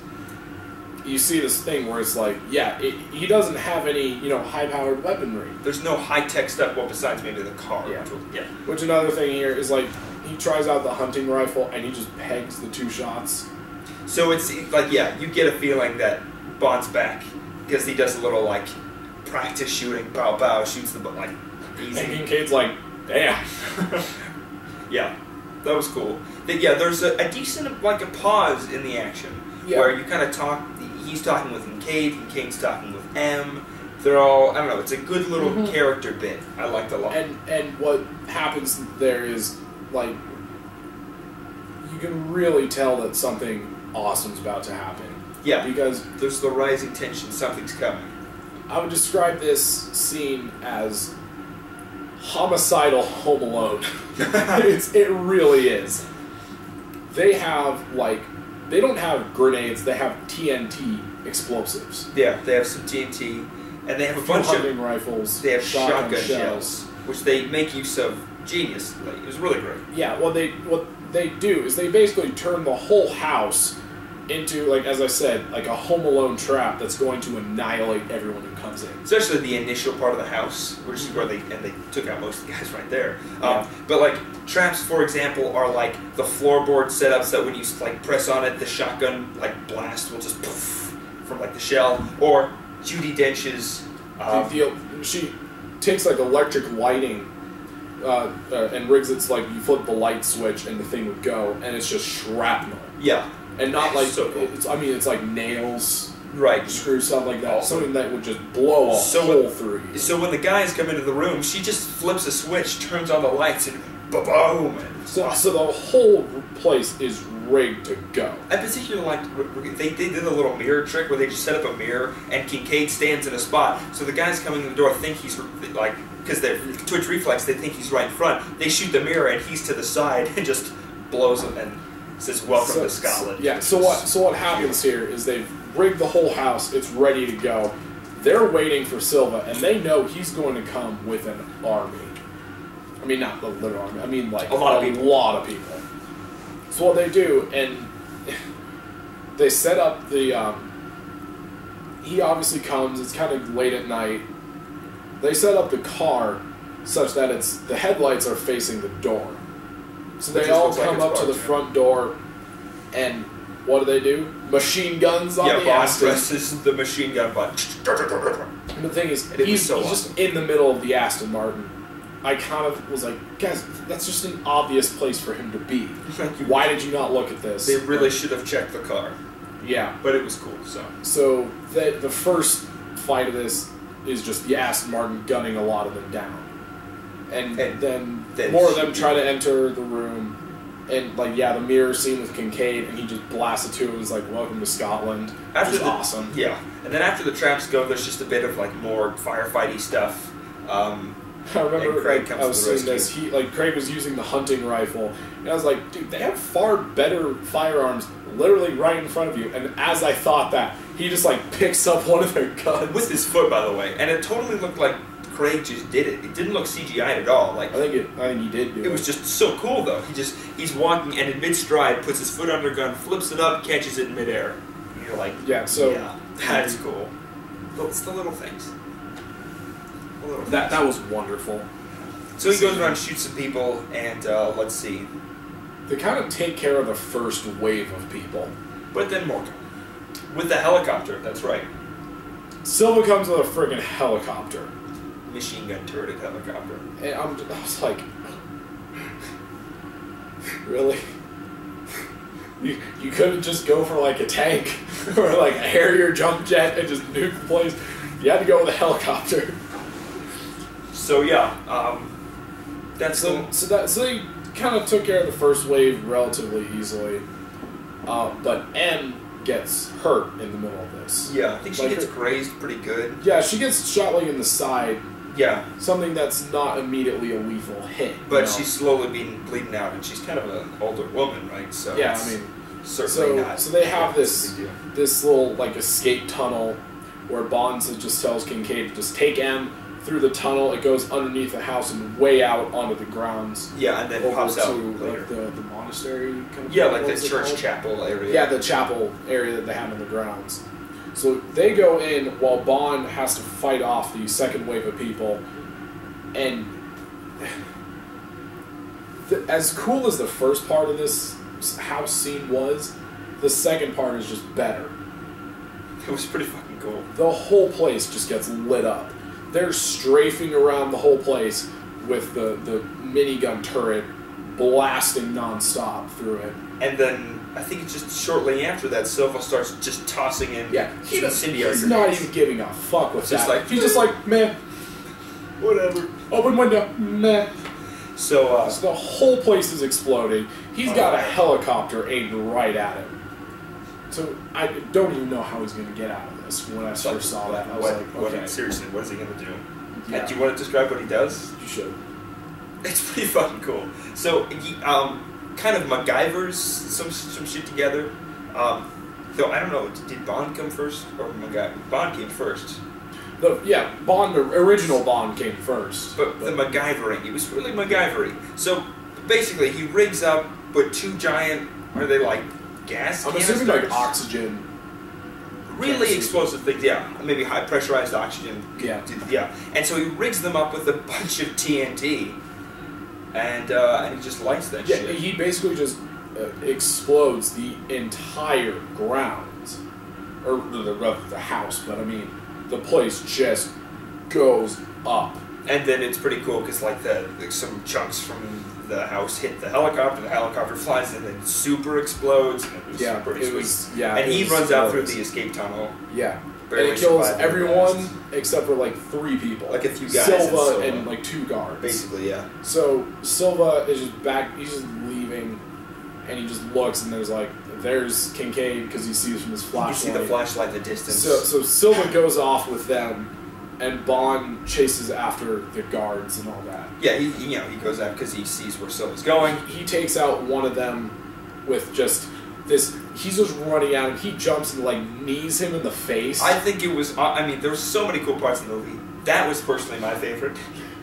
you see this thing where it's he doesn't have any high-powered weaponry. There's no high-tech stuff, besides maybe the car. Yeah. Which another thing here is he tries out the hunting rifle and he just pegs the 2 shots. So it's you get a feeling that Bond's back because he does a little practice shooting, bow bow, shoots the easy. And Kincaid's damn. Yeah, that was cool. There's a decent a pause in the action where you kind of talk. He's talking with Kincaid's talking with M. They're all, I don't know. It's a good little character bit. I liked a lot. And what happens there is you can really tell that something awesome's about to happen. Yeah, because there's the rising tension. Something's coming. I would describe this scene as homicidal Home Alone. It really is. They have they don't have grenades. They have TNT explosives. Yeah, they have some TNT, and they have a bunch of hunting rifles. They have shotgun shells, which they make use of geniusly. It was really great. Yeah, what they do is they basically turn the whole house into, as I said, a Home Alone trap that's going to annihilate everyone who comes in. Especially the initial part of the house, which is where they took out most of the guys right there. Yeah. But traps, for example, are the floorboard setups that when you press on it, the shotgun blast will just poof from the shell. Or Judi Dench's. She takes electric lighting. And rigs it's you flip the light switch and the thing would go, and it's just shrapnel. Yeah. And not so cool. It's nails, right? Screws, stuff like that. Something that would just blow a hole through you. So when the guys come into the room, she just flips a switch, turns on the lights, and ba-boom! So the whole place is rigged to go. I particularly they did a little mirror trick where they just set up a mirror, and Kincaid stands in a spot. So the guys coming in the door think he's because they're twitch reflex, they think he's right in front. They shoot the mirror, and he's to the side, and just blows them and says, "Welcome to Scotland." Yeah. So what happens here is they've rigged the whole house. It's ready to go. They're waiting for Silva, and they know he's going to come with an army. I mean, not the literal army. I mean, a lot of people. So what they do, and they set up the. He obviously comes. It's kind of late at night. They set up the car such that the headlights are facing the door. So they all come up to the front door, and what do? Machine guns on the Aston. presses the machine gun button. And the thing is, he's just in the middle of the Aston Martin. I kind of was guys, that's just an obvious place for him to be. Why did you not look at this? They really should have checked the car. Yeah. But it was cool, So the first fight of this is just the Aston Martin gunning a lot of them down. And then more of them try to enter the room, and the mirror scene with Kincaid, and he just blasts it to him. He's "Welcome to Scotland," which is awesome. Yeah, and then after the traps go, there's just a bit of more firefighty stuff. I remember Craig comes I was seeing this. He Craig was using the hunting rifle, and I was dude, they have far better firearms literally right in front of you. And as I thought that, he just picks up one of their guns with his foot, by the way, and it totally looked like Craig just did it. It didn't look CGI'd at all. I think he did do it. It was just so cool though. He's walking and in mid stride puts his foot under a gun, flips it up, catches it in midair. And you're that's cool. It's the little things. That was wonderful. So he goes around and shoots some people, and let's see. They kind of take care of the first wave of people, but then more come. With the helicopter, that's right. Silva comes with a friggin' helicopter. Machine gun turret helicopter. And I was like, really? You couldn't just go for like a tank or like a Harrier jump jet and just nuke the place. You had to go with a helicopter. So yeah, so they kind of took care of the first wave relatively easily, but M gets hurt in the middle of this. Yeah, I think she gets grazed pretty good. Yeah, she gets shot like in the side. Yeah. Something that's not immediately a lethal hit. But she's slowly bleeding out, and she's kind of an older woman, right? So yeah, I mean, certainly not. So they have this little like escape tunnel where Bonds just tells Kincaid to just take M through the tunnel. It goes underneath the house and way out onto the grounds. Yeah, and then pops out later. Like the monastery kind of. Yeah, like the church chapel area. Yeah, the chapel area that they have in the grounds. So they go in while Bond has to fight off the second wave of people, and as cool as the first part of this house scene was, the second part is just better. It was pretty fucking cool. The whole place just gets lit up. They're strafing around the whole place with the minigun turret blasting nonstop through it. And then I think it's just shortly after that, Silva starts just tossing in. Yeah, he's not even giving a fuck with that. He's just like, meh, whatever. Open window, meh. So the whole place is exploding. He's got a helicopter aimed right at him. So I don't even know how he's going to get out of this. When I first saw that, I was like, okay. Seriously, what is he going to do? Yeah. Do you want to describe what he does? You should. It's pretty fucking cool. So he kind of MacGyver's some shit together. Though I don't know, did Bond come first or MacGyver? Bond came first. Bond, the original Bond came first. But the MacGyvering, it was really MacGyvery. So basically, he rigs up with two giant, are they like gas canisters? I'm assuming like oxygen. Really explosive things, yeah. Maybe high pressurized oxygen. Yeah. Yeah. And so he rigs them up with a bunch of TNT, and he just lights that shit. Yeah, he basically just explodes the entire grounds. Or the house, but I mean, the place just goes up. And then it's pretty cool because like some chunks from the house hit the helicopter flies and then super explodes, and it was pretty sweet. And he runs out through the escape tunnel. Yeah. And it kills everyone except for like 3 people. Like a few guys. Silva and like 2 guards. Basically, yeah. So Silva is just back, he's just leaving, and he just looks, and there's Kincaid because he sees from his flashlight. You can see the flashlight in the distance. So Silva goes off with them, and Bond chases after the guards and all that. Yeah, he goes out because he sees where Silva's going. He takes out one of them with just this. He's just running at him. He jumps and like knees him in the face. I think it was. I mean, there were so many cool parts in the movie. That was personally my favorite.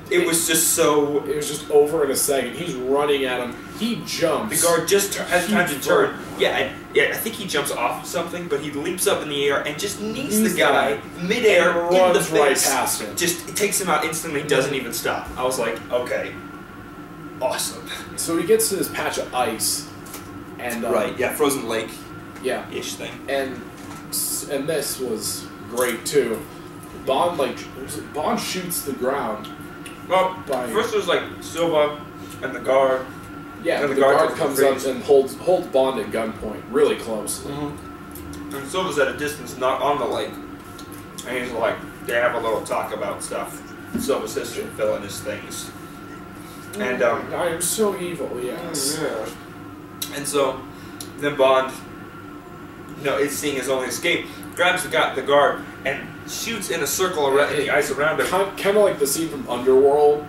It was just so. It was just over in a second. He's running at him. He jumps. The guard just has time to turn. Yeah, I think he jumps off of something, but he leaps up in the air and just knees the guy midair in the face. Right past him. Just it takes him out instantly. Doesn't even stop. I was like, okay, awesome. So he gets to this patch of ice, and frozen lake, ish thing, and this was great too. Bond shoots the ground. Well, first there's like Silva and the guard. Yeah, and the guard comes up and holds Bond at gunpoint, really close. Mm-hmm. And Silva's at a distance, not on the lake. And he's like, they have a little talk about stuff. Silva's sister filling his things. And I am so evil, yes. Yeah. And so then Bond, is seeing his only escape, grabs the guard and shoots in a circle around the ice around him. Kind of like the scene from Underworld,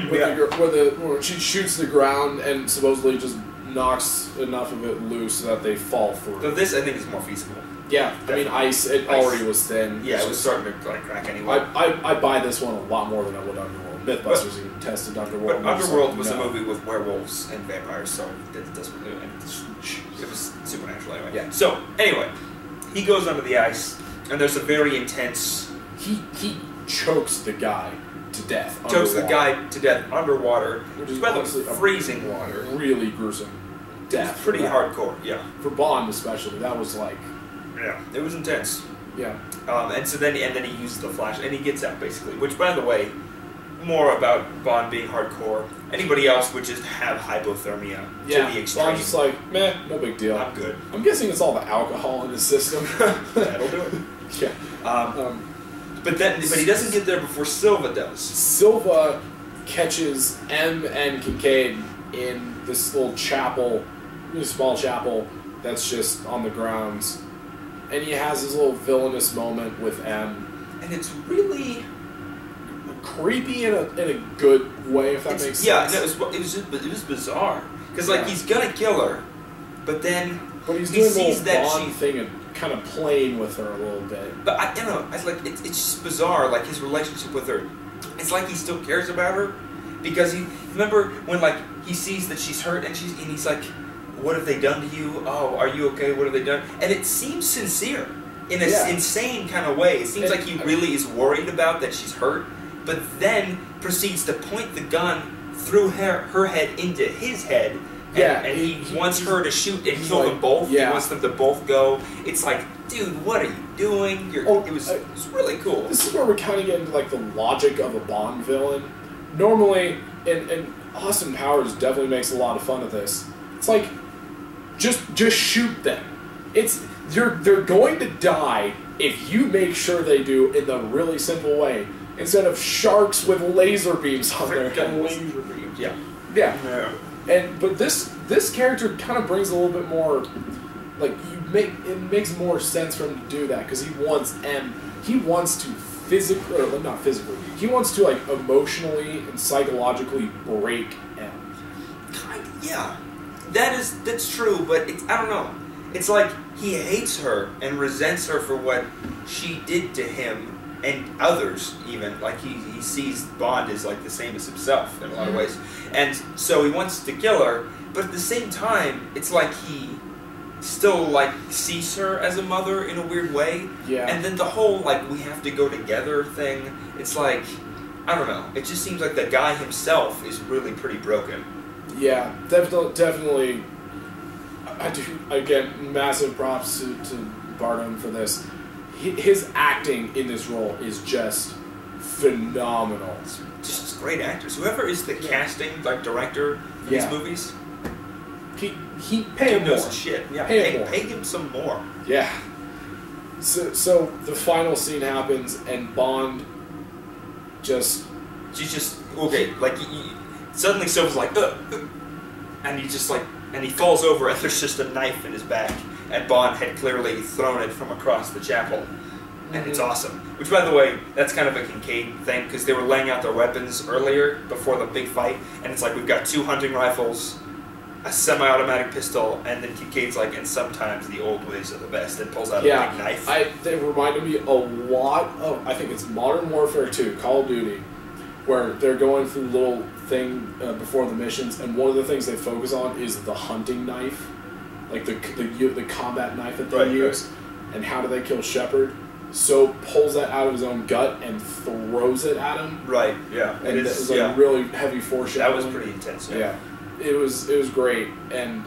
where she shoots the ground and supposedly just knocks enough of it loose so that they fall through. So this, I think, is more feasible. Yeah, definitely. I mean, ice already was thin. Yeah, it was starting to crack anyway. I buy this one a lot more than I would Underworld. Mythbusters even tested Underworld. But Underworld was a movie with werewolves and vampires, so it doesn't really. It was supernatural anyway. Yeah. So anyway, he goes under the ice, and there's a very intense. He chokes the guy to death. Chokes the guy to death underwater, which is by the freezing water. Really gruesome death. Pretty hardcore, yeah. For Bond especially, that was like Yeah, it was intense. Yeah. And so then he uses the flash, and he gets out basically. Which, by the way, more about Bond being hardcore. Anybody else would just have hypothermia to the extreme. Bond's just like, meh, no big deal. I'm good. I'm guessing it's all the alcohol in his system. That'll do it. Yeah. But he doesn't get there before Silva does. Silva catches M and Kincaid in this little chapel, really small chapel that's just on the grounds, and he has this little villainous moment with M, and it's really creepy in a good way, if that makes sense. Yeah, it was bizarre because he's gonna kill her, but he's doing the Bond thing and kind of playing with her a little bit. But it's just bizarre. Like his relationship with her, it's like he still cares about her because remember when he sees that she's hurt and he's like, what have they done to you? Oh, are you okay? What have they done? And it seems sincere in an insane kind of way. It seems like he really is worried about that she's hurt, but then proceeds to point the gun through her head into his head. And he wants her to shoot and kill them both. Yeah. He wants them to both go. It's like, dude, what are you doing? It was really cool. This is where we kind of get into the logic of a Bond villain. Normally, and Austin Powers definitely makes a lot of fun of this. It's like, just shoot them. They're going to die if you make sure they do in the really simple way. Instead of sharks with laser beams on their head. Laser beams. Yeah. But this character kind of brings a little bit more, it makes more sense for him to do that because he wants to not physically, he wants to emotionally and psychologically break M. Yeah, that's true, but I don't know. It's like he hates her and resents her for what she did to him and others even. He sees Bond as the same as himself in a lot of ways. And so he wants to kill her, but at the same time, it's like he still sees her as a mother in a weird way. Yeah. And then the whole we have to go together thing, it's I don't know. It just seems like the guy himself is really pretty broken. Yeah, definitely. I do, again, massive props to Bardem for this. His acting in this role is just phenomenal. Just great actors. Whoever is the casting director for these movies, he pay him more. Shit. Yeah, pay him some more. Yeah. So the final scene happens and Bond she's just okay. Suddenly Silva's and he just and he falls over and there's just a knife in his back. And Bond had clearly thrown it from across the chapel. And it's awesome. Which, by the way, that's kind of a Kincaid thing, because they were laying out their weapons earlier, before the big fight, and it's we've got 2 hunting rifles, a semi-automatic pistol, and then Kincaid's and sometimes the old ways are the best, and pulls out a big knife. They reminded me a lot of, I think it's Modern Warfare 2, Call of Duty, where they're going through the little thing before the missions, and one of the things they focus on is the hunting knife. The combat knife that they use, and how do they kill Shepard? So pulls that out of his own gut and throws it at him. Right. Yeah. And it was really heavy foreshadowing. That was pretty intense. Yeah. It was great, and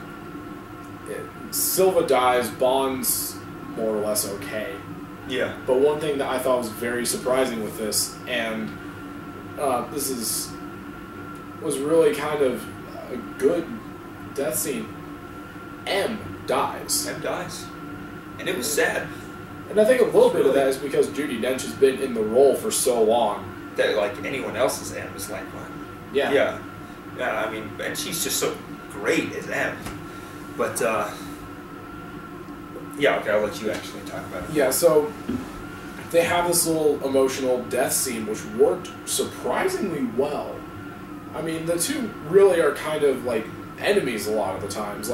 Silva dies. Bond's more or less okay. Yeah. But one thing that I thought was very surprising with this, and was really kind of a good death scene. M dies. And it was sad. And I think a little bit of that is because Judi Dench has been in the role for so long. That anyone else's M is what? Yeah. Yeah, I mean, and she's just so great as M. But, yeah, okay, I'll let you actually talk about it. Yeah, so they have this little emotional death scene which worked surprisingly well. I mean, the two really are kind of enemies a lot of the times.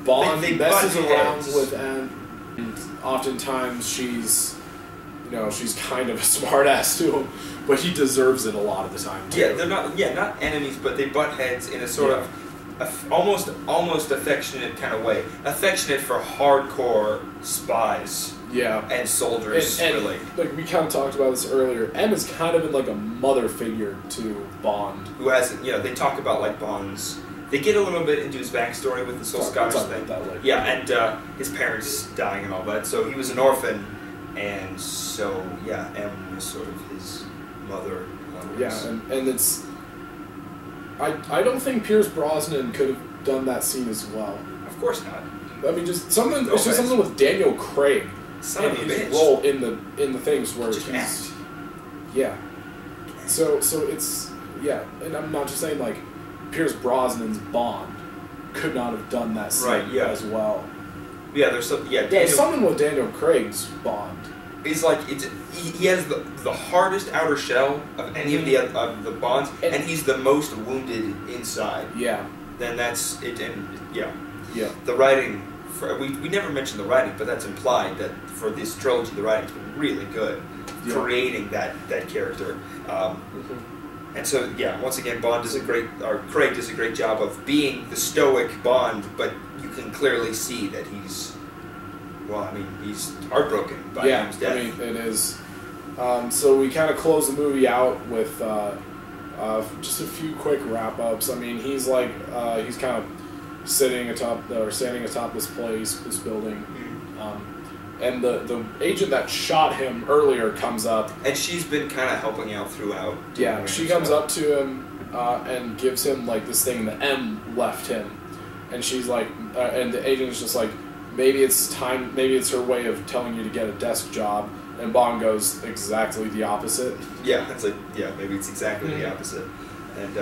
Bond messes around with M, and oftentimes she's kind of a smartass to him, but he deserves it a lot of the time too. Yeah, they're not enemies, but they butt heads in a sort of almost affectionate kind of way. Affectionate for hardcore spies. Yeah. And soldiers, and really. We kind of talked about this earlier. M has kind of been a mother figure to Bond. Who hasn't, they talk about Bond's They get a little bit into his backstory with this whole Scottish thing. Yeah, and his parents dying and all that. So he was an orphan, and so yeah, M was sort of his mother. Yeah, and it's. I don't think Pierce Brosnan could have done that scene as well. Of course not. I mean, just something. It's just something with Daniel Craig and his role in the things where just he's. Yeah. So it's and I'm not just saying like Pierce Brosnan's Bond could not have done that scene as well. Yeah, there's some something with Daniel Craig's Bond. It's like he has the hardest outer shell of any of the Bonds, and he's the most wounded inside. Yeah. Then that's it, and yeah. The writing. We never mentioned the writing, but that's implied that for this trilogy, the writing's been really good, creating that character. And so, once again, Craig does a great job of being the stoic Bond, but you can clearly see that he's heartbroken by M's death. I mean, it is. So we kind of close the movie out with just a few quick wrap-ups. I mean, he's kind of standing atop this building. And the agent that shot him earlier comes up. And she's been kind of helping out throughout. Yeah, she comes up to him and gives him like this thing that M left him. And she's like, and the agent's just like, maybe it's her way of telling you to get a desk job. And Bond goes exactly the opposite. Yeah, it's like, maybe it's exactly the opposite. And,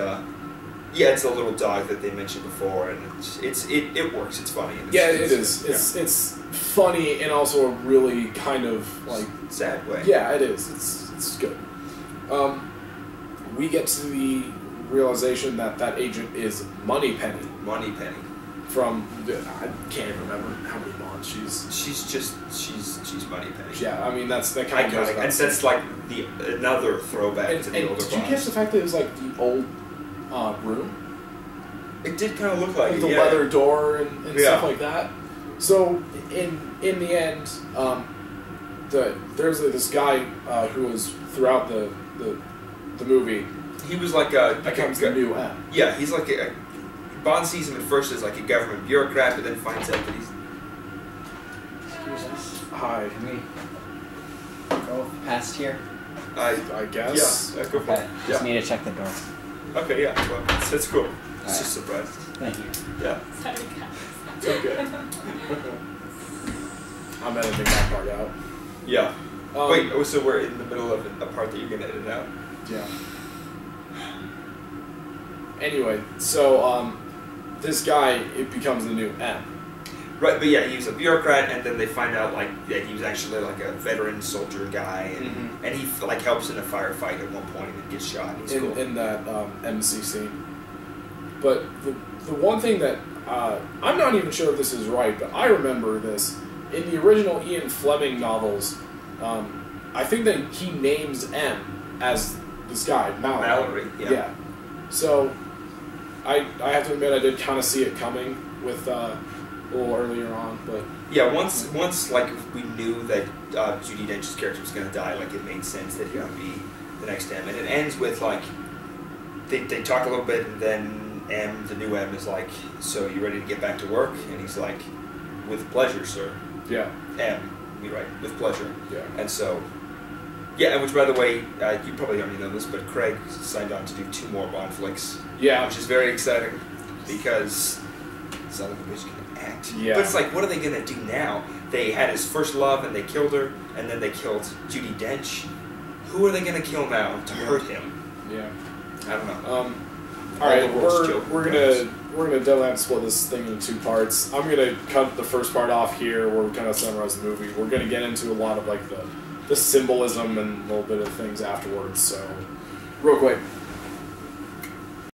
it's a little dog that they mentioned before, and it works. It's funny. And it is. It's funny and also a really kind of like sad way. Yeah, it is. It's good. We get to the realization that agent is Moneypenny. Moneypenny. From I can't even remember how many Bonds she's Moneypenny. Yeah, I mean that kind of goes and that's like another throwback to the older Bonds. Did you catch the fact that it was like the old room? It did kind of look like the leather door and stuff like that. So in the end, there's this guy who was throughout the movie. He was like becomes the new M. Yeah, he's like Bond sees him at first as like a government bureaucrat, but then finds out that he's. Excuse us. Hi. Can we go past here? I guess. Yeah. Go for it. Just need to check the door. Okay. Yeah. Well, that's cool. It's just surprised. Thank you. Yeah. Sorry, guys. It's okay. I'm editing that part out. Yeah. Wait. So we're in the middle of a part that you're gonna edit out. Yeah. Anyway, so this guy becomes the new M. Right, but he was a bureaucrat, and then they find out he was actually like a veteran soldier guy, and he like helps in a firefight at one point and gets shot. He's cool. In that MC scene. But the one thing that I'm not even sure if this is right, but I remember this in the original Ian Fleming novels. I think that he names M as this guy Mallory. Yeah. So I have to admit I did kind of see it coming with a little earlier on, but once like we knew that Judi Dench's character was going to die, like it made sense that he would be the next M, and it ends with like they talk a little bit, and then M, the new M, is like, "So you ready to get back to work?" And he's like, "With pleasure, sir." Yeah. M, you're right, with pleasure. Yeah. And so. Yeah, and which, by the way, you probably already know this, but Craig signed on to do 2 more Bond flicks. Yeah. Which is very exciting, because son of a bitch can act. Yeah. But it's like, what are they going to do now? They had his first love, and they killed her, and then they killed Judi Dench. Who are they going to kill now to hurt him? Yeah. I don't know. All right, we're gonna definitely have to split this thing into 2 parts. I'm gonna cut the first part off here, where we kind of summarize the movie. We're gonna get into a lot of like the symbolism and a little bit of things afterwards. So, real quick,